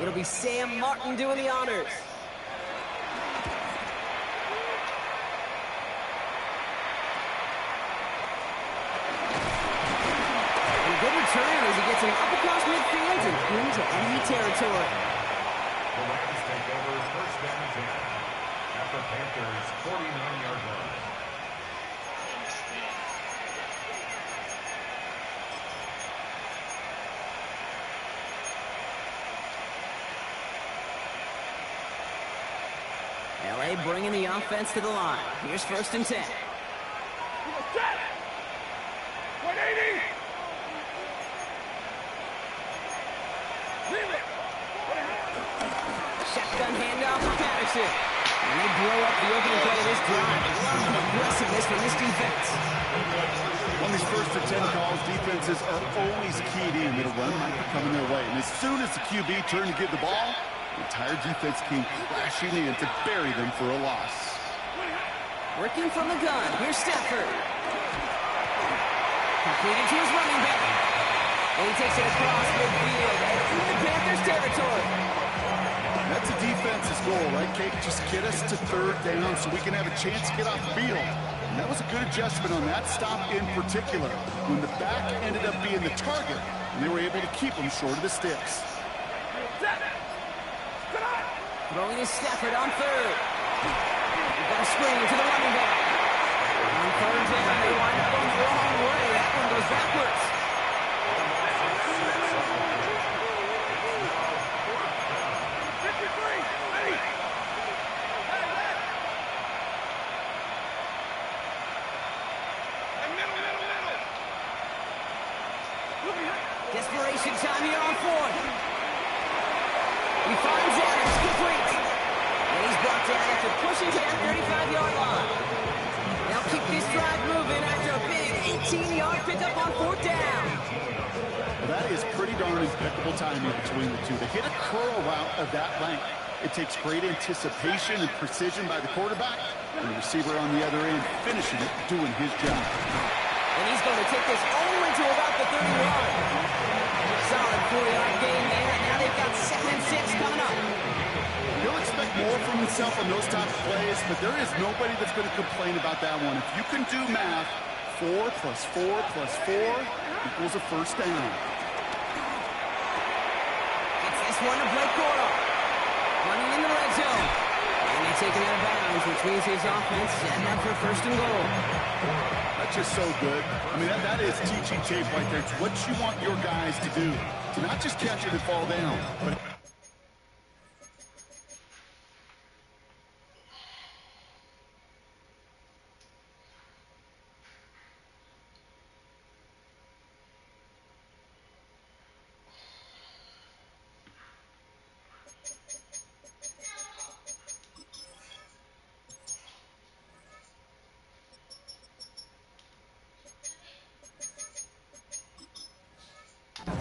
It'll be Sam Martin doing the honors. Good return as he gets him up across midfield and into enemy territory. The Rams take over first and 10 at the Panthers' 49-yard line. LA bringing the offense to the line. Here's 1st and 10. 180. Shotgun handoff for Patterson. And they blow up the opening play of this drive. A lot of aggressiveness from this defense. On these 1st and 10 calls, defenses are always keyed in that a run might be coming their way. And as soon as the QB turned to give the ball, the entire defense came crashing in to bury them for a loss. Working from the gun. Here's Stafford. Completed to his running back. And he takes it across midfield and into Panthers territory. That's a defense's goal, right, Kate? Just get us to 3rd down so we can have a chance to get off the field. And that was a good adjustment on that stop in particular, when the back ended up being the target, and they were able to keep him short of the sticks. Throwing is Stafford on 3rd. We've got a screen to the running back. On 3rd down, they wind up going the wrong way. That one goes backwards. Desperation time here on 4th. He finds Adams, complete. And he's brought down after pushing to that 35-yard line. Now keep this drive moving after a big 18-yard pickup on 4th down. Well, that is pretty darn impeccable timing between the two. To hit a curl route of that length, It takes great anticipation and precision by the quarterback, and the receiver on the other end finishing it, doing his job. And he's going to take this only to about the 30-yard. Solid 4-yard gain there. Now they've got 2nd and 6 coming up. He'll expect more from himself on those type of plays, but there is nobody that's going to complain about that one. If you can do math, 4 plus 4 plus 4 equals a first down. It's this one to Blake Gordon. Running in the red zone. And they're taking out of bounds, which means his offense setting up for 1st and goal. That's just so good. I mean, that is teaching tape right there. It's what you want your guys to do. To not just catch it and fall down, but...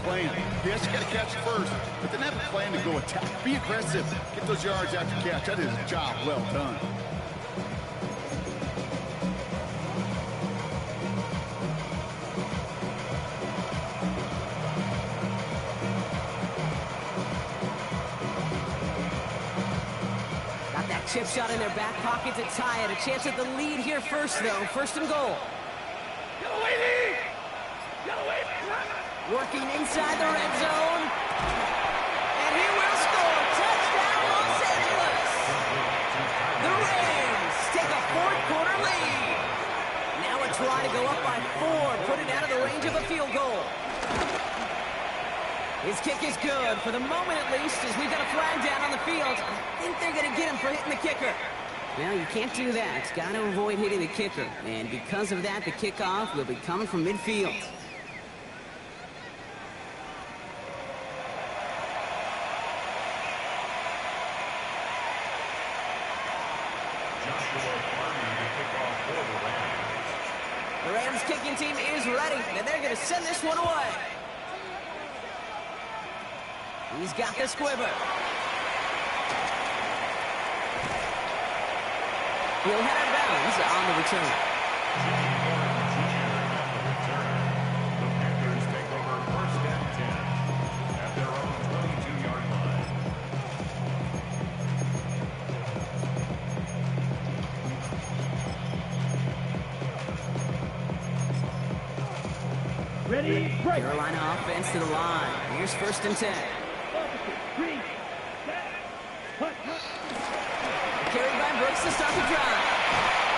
plan. Yes, you got to catch first, but then have a plan to go attack. Be aggressive. Get those yards after catch. That is a job well done. Got that chip shot in their back pocket to tie it. A chance at the lead here first, though. 1st and goal. Working inside the red zone. And he will score. Touchdown, Los Angeles. The Rams take a 4th-quarter lead. Now a try to go up by 4. Put it out of the range of a field goal. His kick is good, for the moment at least, as we've got a flag down on the field. I think they're going to get him for hitting the kicker. Well, you can't do that. Got to avoid hitting the kicker. And because of that, the kickoff will be coming from midfield. The Rams kicking team is ready, and they're going to send this one away. He's got the squibber. He'll head out of bounds on the return. The Panthers take over 1st and 10 at their own 22-yard line. Ready, break. Carolina offense to the line. Here's 1st and 10. Carried by Brooks to start the drive.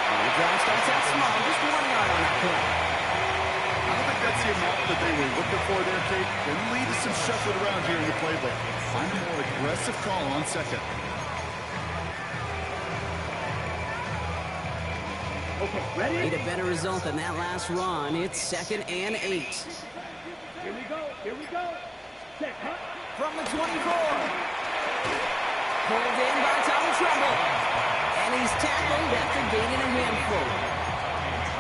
And the drive starts out small, just 1 yard on that play. I don't think that's the amount that they were looking for there, Kate. Then lead to some shuffling around here in the playbook. Find a more aggressive call on 2nd. Okay, ready? Need a better result than that last run. It's 2nd and 8. Here we go, here we go. Set, hut. From the 24. Pulled in by Tommy Tremble. And he's tackled after gaining a handful.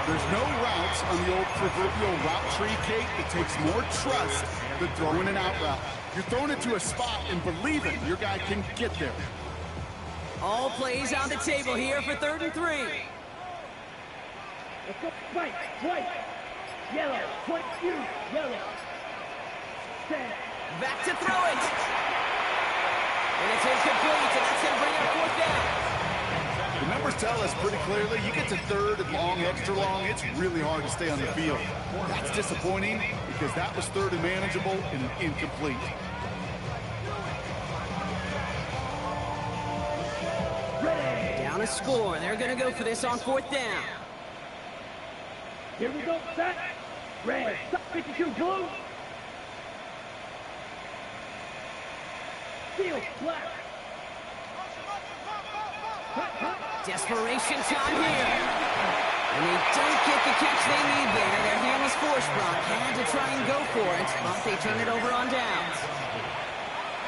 There's no routes on the old proverbial route tree, Kate. It takes more trust than throwing an out route. You're throwing it to a spot and believing your guy can get there. All plays on the table here for 3rd and 3. Let's go. White, yellow, white, yellow. Set. Back to throw it. And it's incomplete, and that's going to bring up 4th down. The numbers tell us pretty clearly, you get to 3rd and long, extra long, it's really hard to stay on the field. That's disappointing because that was 3rd and manageable and incomplete. Ready. Down a score. They're going to go for this on 4th down. Here we go, set. Red, stop 52, blue. Field, black. Desperation time here. And they don't get the catch they need there. Their hand was forced, Brock. Had to try and go for it, but they turn it over on downs.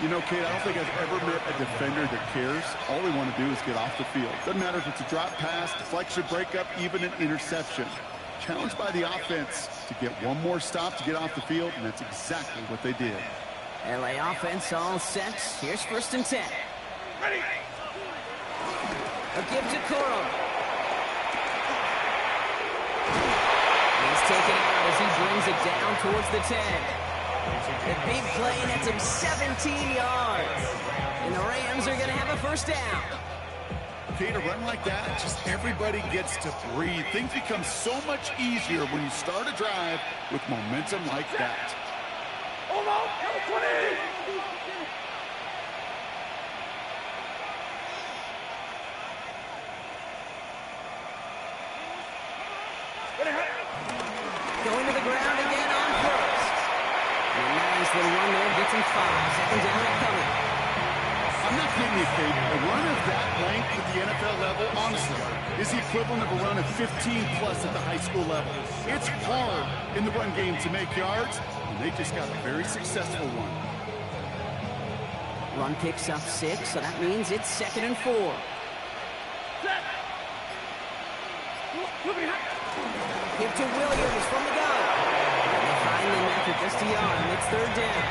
You know, Kate, I don't think I've ever met a defender that cares. All they want to do is get off the field. Doesn't matter if it's a drop pass, deflection, breakup, even an interception. Challenged by the offense to get one more stop to get off the field, and that's exactly what they did. LA offense all set. Here's 1st and 10. A give to Coro. He's taken out as he brings it down towards the 10. The big play nets him 17 yards. And the Rams are going to have a first down. Okay, to run like that, just everybody gets to breathe. Things become so much easier when you start a drive with momentum like that. Almost, number 20. Going to the ground again on first. And a nice little run there gets him 5. Second down and coming. I'm not kidding you, Kate. A run of that length at the NFL level, honestly, is the equivalent of a run of 15-plus at the high school level. It's hard in the run game to make yards, and they just got a very successful one. Run picks up 6, so that means it's 2nd and 4. Give to Williams from the gun. And they find him after just a yard, and it's 3rd down.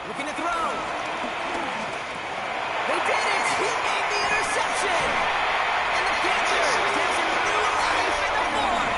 Looking to throw. They did it. He made the interception. And the Panthers have some new life in the fourth.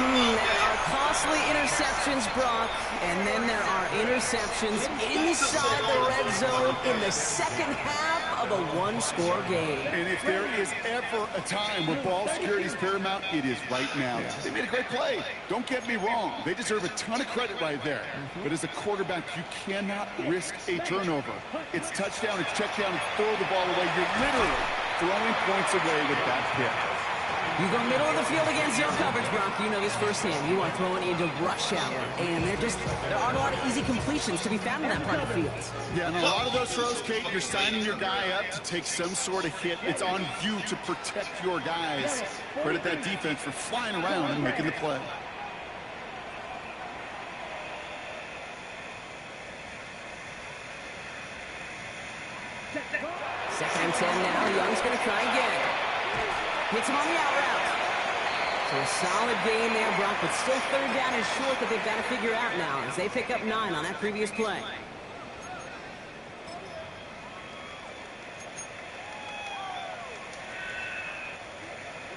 There are costly interceptions, Brock. And then there are interceptions inside the red zone in the second half of a one-score game. And if there is ever a time where ball security is paramount, it is right now. They made a great play. Don't get me wrong. They deserve a ton of credit right there. But as a quarterback, you cannot risk a turnover. It's touchdown, it's check down, throw the ball away. You're literally throwing points away with that pick. You go middle of the field against zone coverage, Brock. You know this firsthand. You are throwing into rush hour. And there aren't a lot of easy completions to be found in that part of the field. Yeah, and a lot of those throws, Kate, you're signing your guy up to take some sort of hit. It's on you to protect your guys. Credit that defense for flying around and making the play. Second and 10 now. Young's going to try again. Hits him on the out route. So a solid gain there, Brock, but still 3rd down and short that they've got to figure out now as they pick up 9 on that previous play.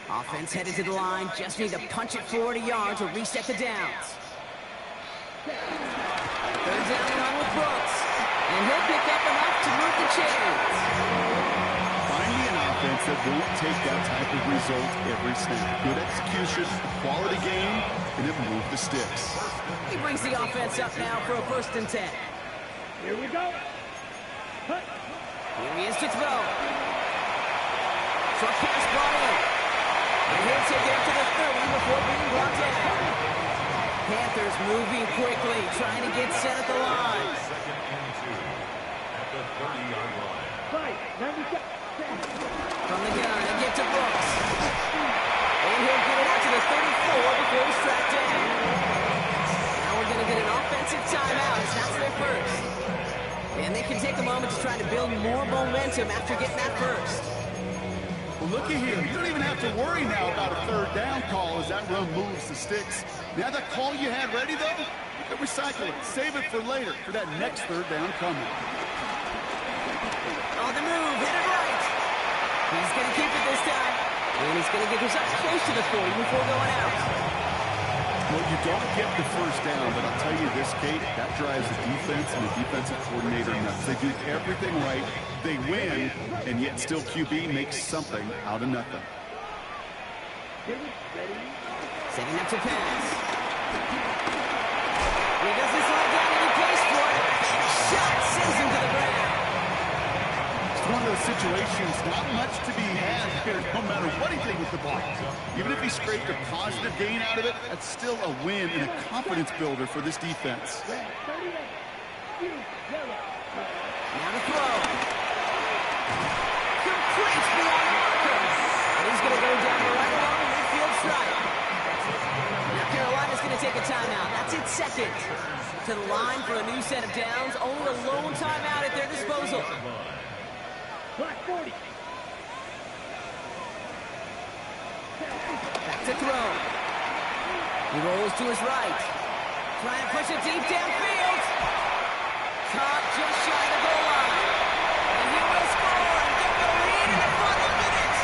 Offense headed to the line. Just need to punch it forward a yard to reset the downs. 3rd down and on with Brooks. And he'll pick up enough to move the chains. That won't take that type of result every snap. Good execution, quality game, and it moved the sticks. He brings the offense up now for a 1st and 10. Here we go. Here he is to throw. Short pass brought in. And he'll take it up to the 30 before being brought down. Panthers moving quickly, trying to get set at the line. 2nd and 2 at the 30-yard line. 5, 97. From the gun, and get to Brooks. And he'll get it out to the 34 before he's tracked down. Now we're going to get an offensive timeout as that's their first. And they can take a moment to try to build more momentum after getting that first. Well, looky here. You don't even have to worry now about a 3rd down call as that run moves the sticks. Now that call you had ready, though, you can recycle it. Save it for later for that next 3rd down coming. On the move, hit it right. He's going to keep it this time. And he's going to get this up close to the 40 before going out. Well, you don't get the 1st down, but I'll tell you this, Kate, that drives the defense and the defensive coordinator nuts. They do everything right. They win, and yet still QB makes something out of nothing. Setting up to pass. He doesn't slow down and he plays for it. Big shot sends him to the ground. It's one of those situations, not much to be had here, no matter what he did with the ball. Even if he scraped a positive gain out of it, that's still a win and a confidence builder for this defense. Now to throw. Complete beyond the mark timeout. That's its second. To the line for a new set of downs. Only a lone timeout at their disposal. Black 40. Back to throw. He rolls to his right. Trying to push it deep downfield. Caught just shy of the goal line. And he will score and get the lead in the final minute.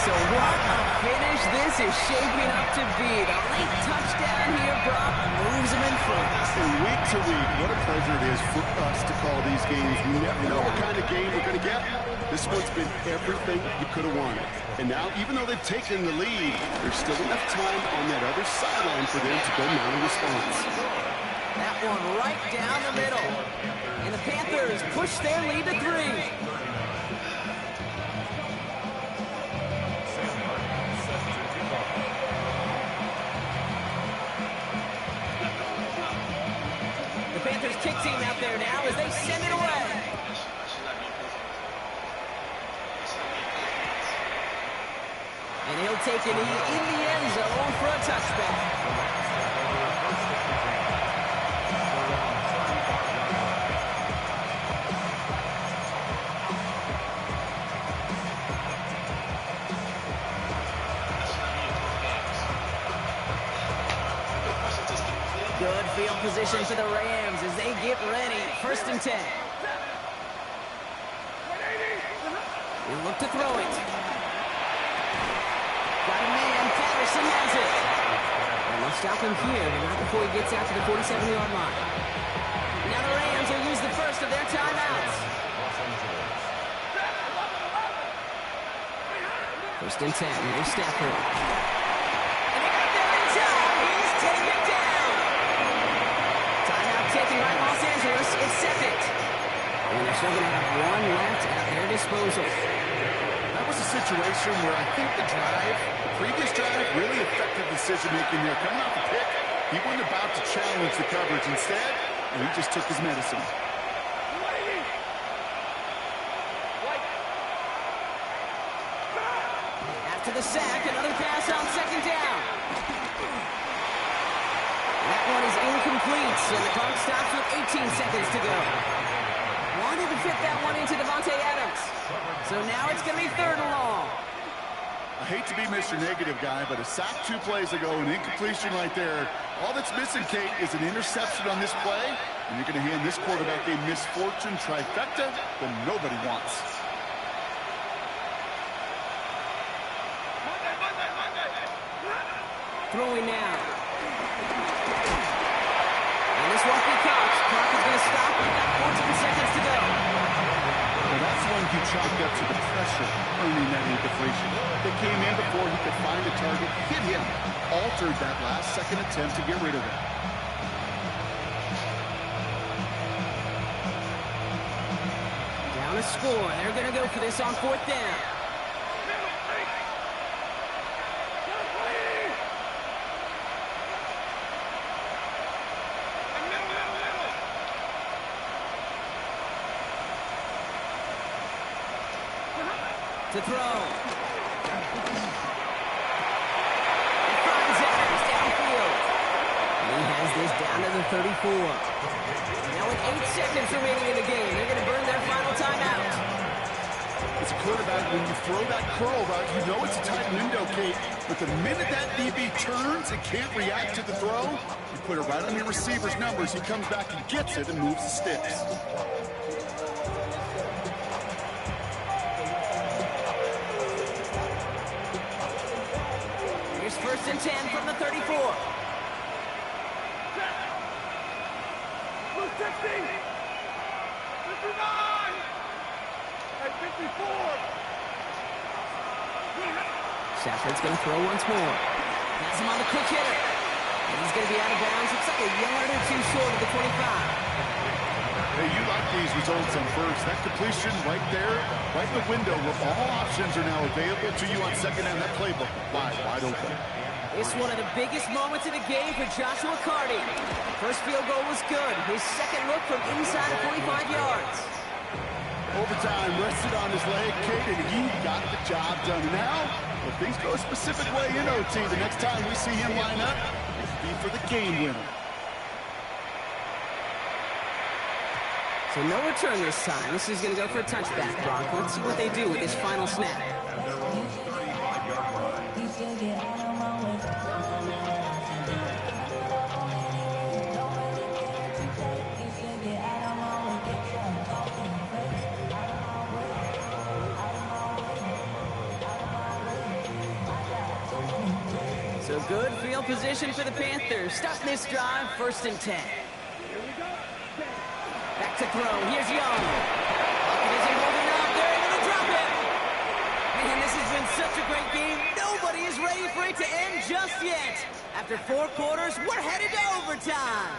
So what a finish this is shaping up to be. The late touchdown here, Brock, moves him in front. And week to week, what a pleasure it is for us to call these games. We never know what kind of game we're going to get. This one's been everything you could have wanted. And now, even though they've taken the lead, there's still enough time on that other sideline for them to go mount a response. That one right down the middle. And the Panthers push their lead to 3. The Panthers kick team out there now as they send it away. And he'll take a knee in the end zone for a touchback. Good field position for the Rams as they get ready. 1st and 10. He'll look to throw it. Got a man. Patterson has it. And they'll stop him here, but not before he gets out to the 47-yard line. Now the Rams will use the first of their timeouts. 1st and 10. Here's Stafford. And he got there in time. He's taken down. Timeout taken by Los Angeles. It's 2nd. And they're still going to have one left at their disposal. That was a situation where I think the previous drive, really effective decision-making there. Coming off the pick, he wasn't about to challenge the coverage. Instead, he just took his medicine. After the sack, another pass on 2nd down. That one is incomplete, and the clock stops with 18 seconds to go. Wanted to fit that one into Devontae Adams. So now it's going to be 3rd and long. I hate to be Mr. Negative guy, but a sack 2 plays ago, an incompletion right there. All that's missing, Kate, is an interception on this play, and you're going to hand this quarterback a misfortune trifecta that nobody wants. Throwing now. And this won't be caught. Clock is going to stop. We've got 14 seconds to go. Well, that's one he chalked up to the pressure, earning that incompletion. They came in before he could find a target, hit him, altered that last-second attempt to get rid of it. Down a score. They're going to go for this on 4th down. To throw. Finds Adams downfield. And he has this down to the 34. Now with 8 seconds remaining in the game, they're going to burn their final timeout. As a quarterback, when you throw that curl route, you know it's a tight window, Kate. But the minute that DB turns and can't react to the throw, you put it right on your receiver's numbers. He comes back and gets it and moves the sticks. Here's 1st and 10 from the 34. Blue 60. 59. At 54. Stafford's going to throw once more. Has him on the quick hitter. And he's going to be out of bounds. Looks like a yard or 2 short of the 25. Hey, you like these results on first. That completion right there, right in the window where all options are now available to you on 2nd down. That playbook wide open. It's one of the biggest moments of the game for Joshua Carty. First field goal was good. His second look from inside of 45 yards. Overtime, rested on his leg, Kate, and he got the job done. Now, If things go a specific way in OT, the next time we see him line up, it'll be for the game winner. So no return this time. This is going to go for a touchback, Brock. Let's see what they do with this final snap. So good field position for the Panthers. Starting this drive, 1st and 10. Back to throw. Here's Young. Isn't holding up. They're able to drop it. Man, this has been such a great game. Nobody is ready for it to end just yet. After 4 quarters, we're headed to overtime.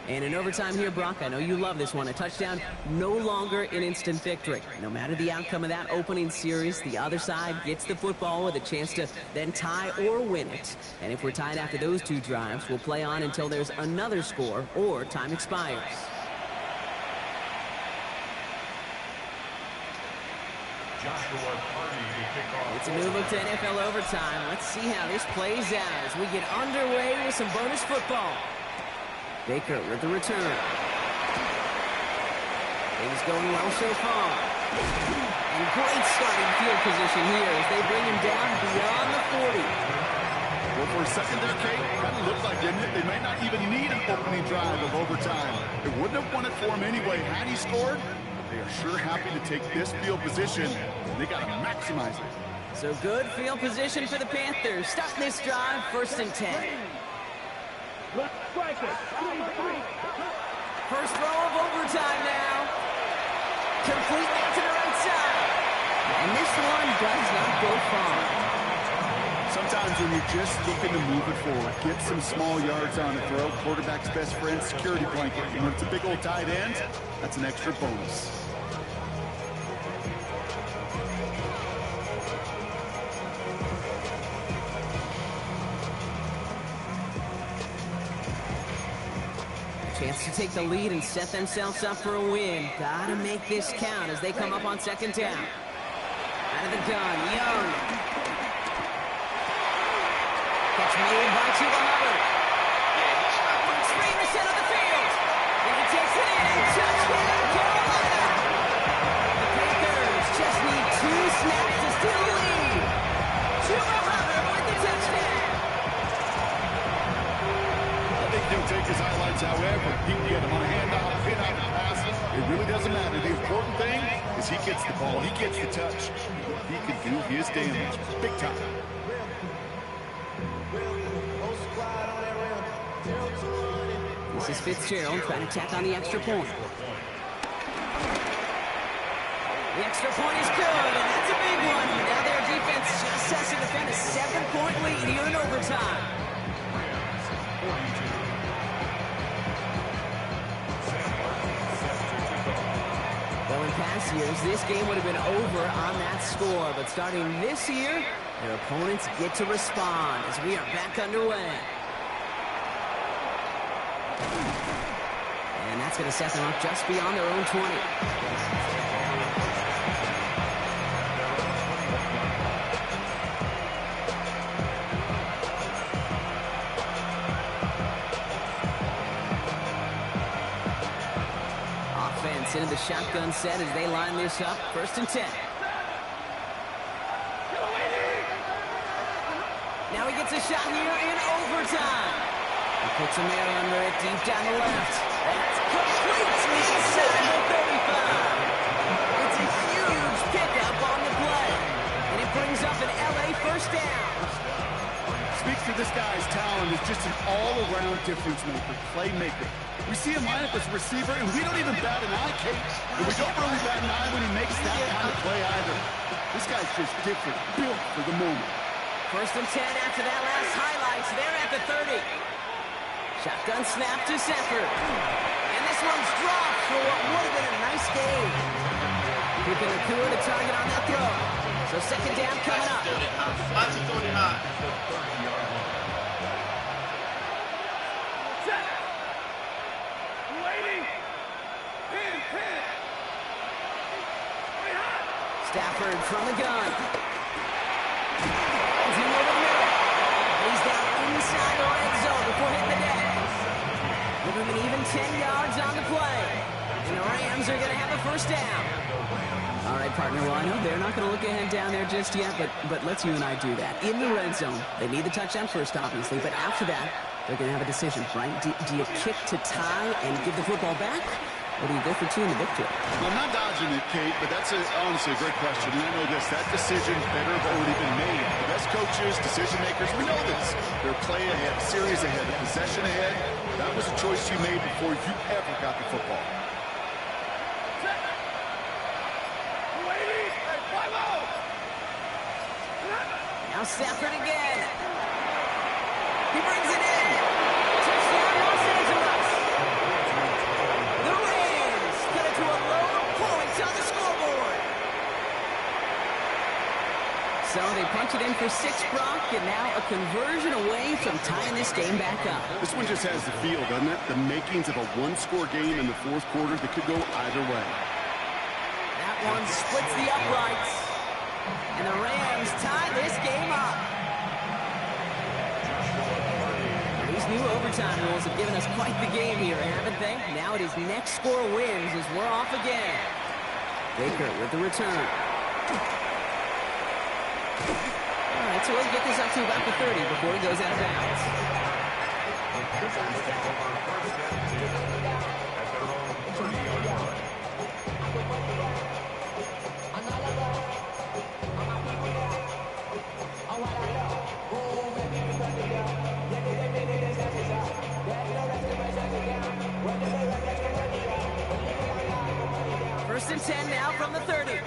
And in overtime here, Brock, I know you love this one. A touchdown, no longer an instant victory. No matter the outcome of that opening series, the other side gets the football with a chance to then tie or win it. And if we're tied after those 2 drives, we'll play on until there's another score or time expires. It's a new look to NFL overtime. Let's see how this plays out as we get underway with some bonus football. Baker with the return. Things going well so far. And great starting field position here as they bring him down beyond the 40. Well, for a second there, Kate, kind of looked like, didn't it? They might not even need an opening drive of overtime. They wouldn't have won it for him anyway had he scored. But they are sure happy to take this field position. They got to maximize it. So good field position for the Panthers. Starting this drive, 1st and 10. First throw of overtime now. Complete out to the right side. And this one does not go far. Sometimes when you're just looking to move it forward, get some small yards on the throw, quarterback's best friend, security blanket. And when it's a big old tight end, that's an extra bonus. Chance to take the lead and set themselves up for a win. Gotta make this count as they come up on 2nd down. Out of the gun, Young. Catch made by Chuba Hubbard. Straight in the center of the field. And he takes it in. Touchdown, Carolina. The Panthers just need 2 snaps to steal the lead. Chuba Hubbard with the touchdown. He'll take his highlights, however. He can get him on a handoff, pin out, and pass. It really doesn't matter. The important thing is he gets the ball. He gets the touch. He can do his damage. Big time. This is Fitzgerald trying to tack on the extra point. The extra point is good, and that's a big one. Now their defense just has to defend a 7-point lead here in overtime. Well, in past years, this game would have been over on that score. But starting this year, their opponents get to respond as we are back underway. And that's going to set them up just beyond their own 20. Into the shotgun set as they line this up. 1st and 10. Now he gets a shot here in overtime. He puts him there under it deep down the left. That's complete inside the 35. It's a huge pickup on the play. And it brings up an LA 1st down. Speaks to this guy's talent as just an all-around difference maker, playmaker. We see him line up as a receiver, and we don't even bat an eye, Kate. And we don't really bat an eye when he makes that kind of play either. This guy's just different, built for the moment. 1st and 10 after that last highlights. They're at the 30. Shotgun snap to Zephyr. And this one's dropped for what would have been a nice game. Keeping the Nakua the target on that throw. So 2nd down coming up. Watch it throw it high. Stafford from the gun. 10 yards on the play. And the Rams are going to have a first down. All right, partner, well, I know they're not going to look ahead down there just yet, but let's you and I do that. In the red zone, they need the touchdown first, obviously, but after that, they're going to have a decision, right? Do you kick to tie and give the football back, or do you go for 2 in the victory? I'm not dodging it, Kate, but that's honestly a great question. And I know this, that decision better have already been made. The best coaches, decision makers, we know this. They're play ahead, series ahead, a possession ahead. That was a choice you made before you ever got the football. Now Stafford again. He brings it in. Touchdown, Los Angeles. The Rams cut it to a load of points on the scoreboard. So they punch it in for 6, Brock, and now a conversion away from tying this game back up. This one just has the feel, doesn't it? The makings of a one-score game in the fourth quarter that could go either way. That one splits the uprights. And the Rams tie this game up. These new overtime rules have given us quite the game here, haven't they? Now it is next score wins as we're off again. Baker with the return. All right, so we'll get this up to about the 30 before he goes out of bounds. First and 10 now from the 30. 10.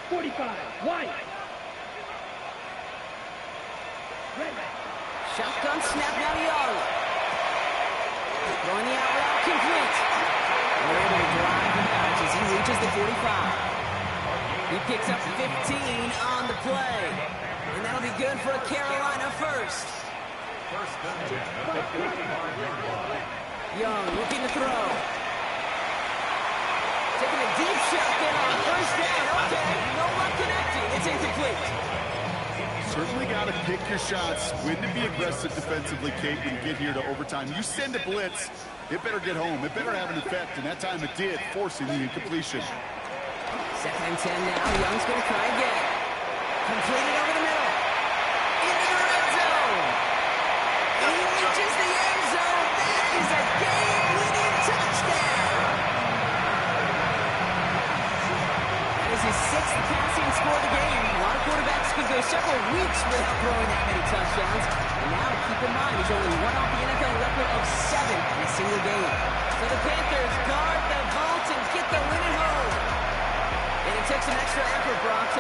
45. White. Red. Shotgun snap now to Young. Throwing the out route complete. They're able to drive the match as he reaches the 45. He picks up 15 on the play. And that'll be good for a Carolina first. First down at the 55-yard line. Young looking to throw. Taking a deep shot there on first down. Okay, no luck connecting. It's incomplete. Certainly got to pick your shots. When to be aggressive defensively, Kate, when you get here to overtime. You send a blitz, it better get home. It better have an effect, and that time it did, forcing the incompletion. 2nd and 10 now. Young's going to try again. Completed over the middle. Into the red zone. He reaches the end zone. That is a game-winning touchdown. That is his 6th passing score of the game. A lot of quarterbacks could go several weeks without throwing that many touchdowns. And now, keep in mind, he's only one off the NFL record of 7 in a single game. So the Panthers guard the vault and get the win at home. And it took some extra effort, Brock.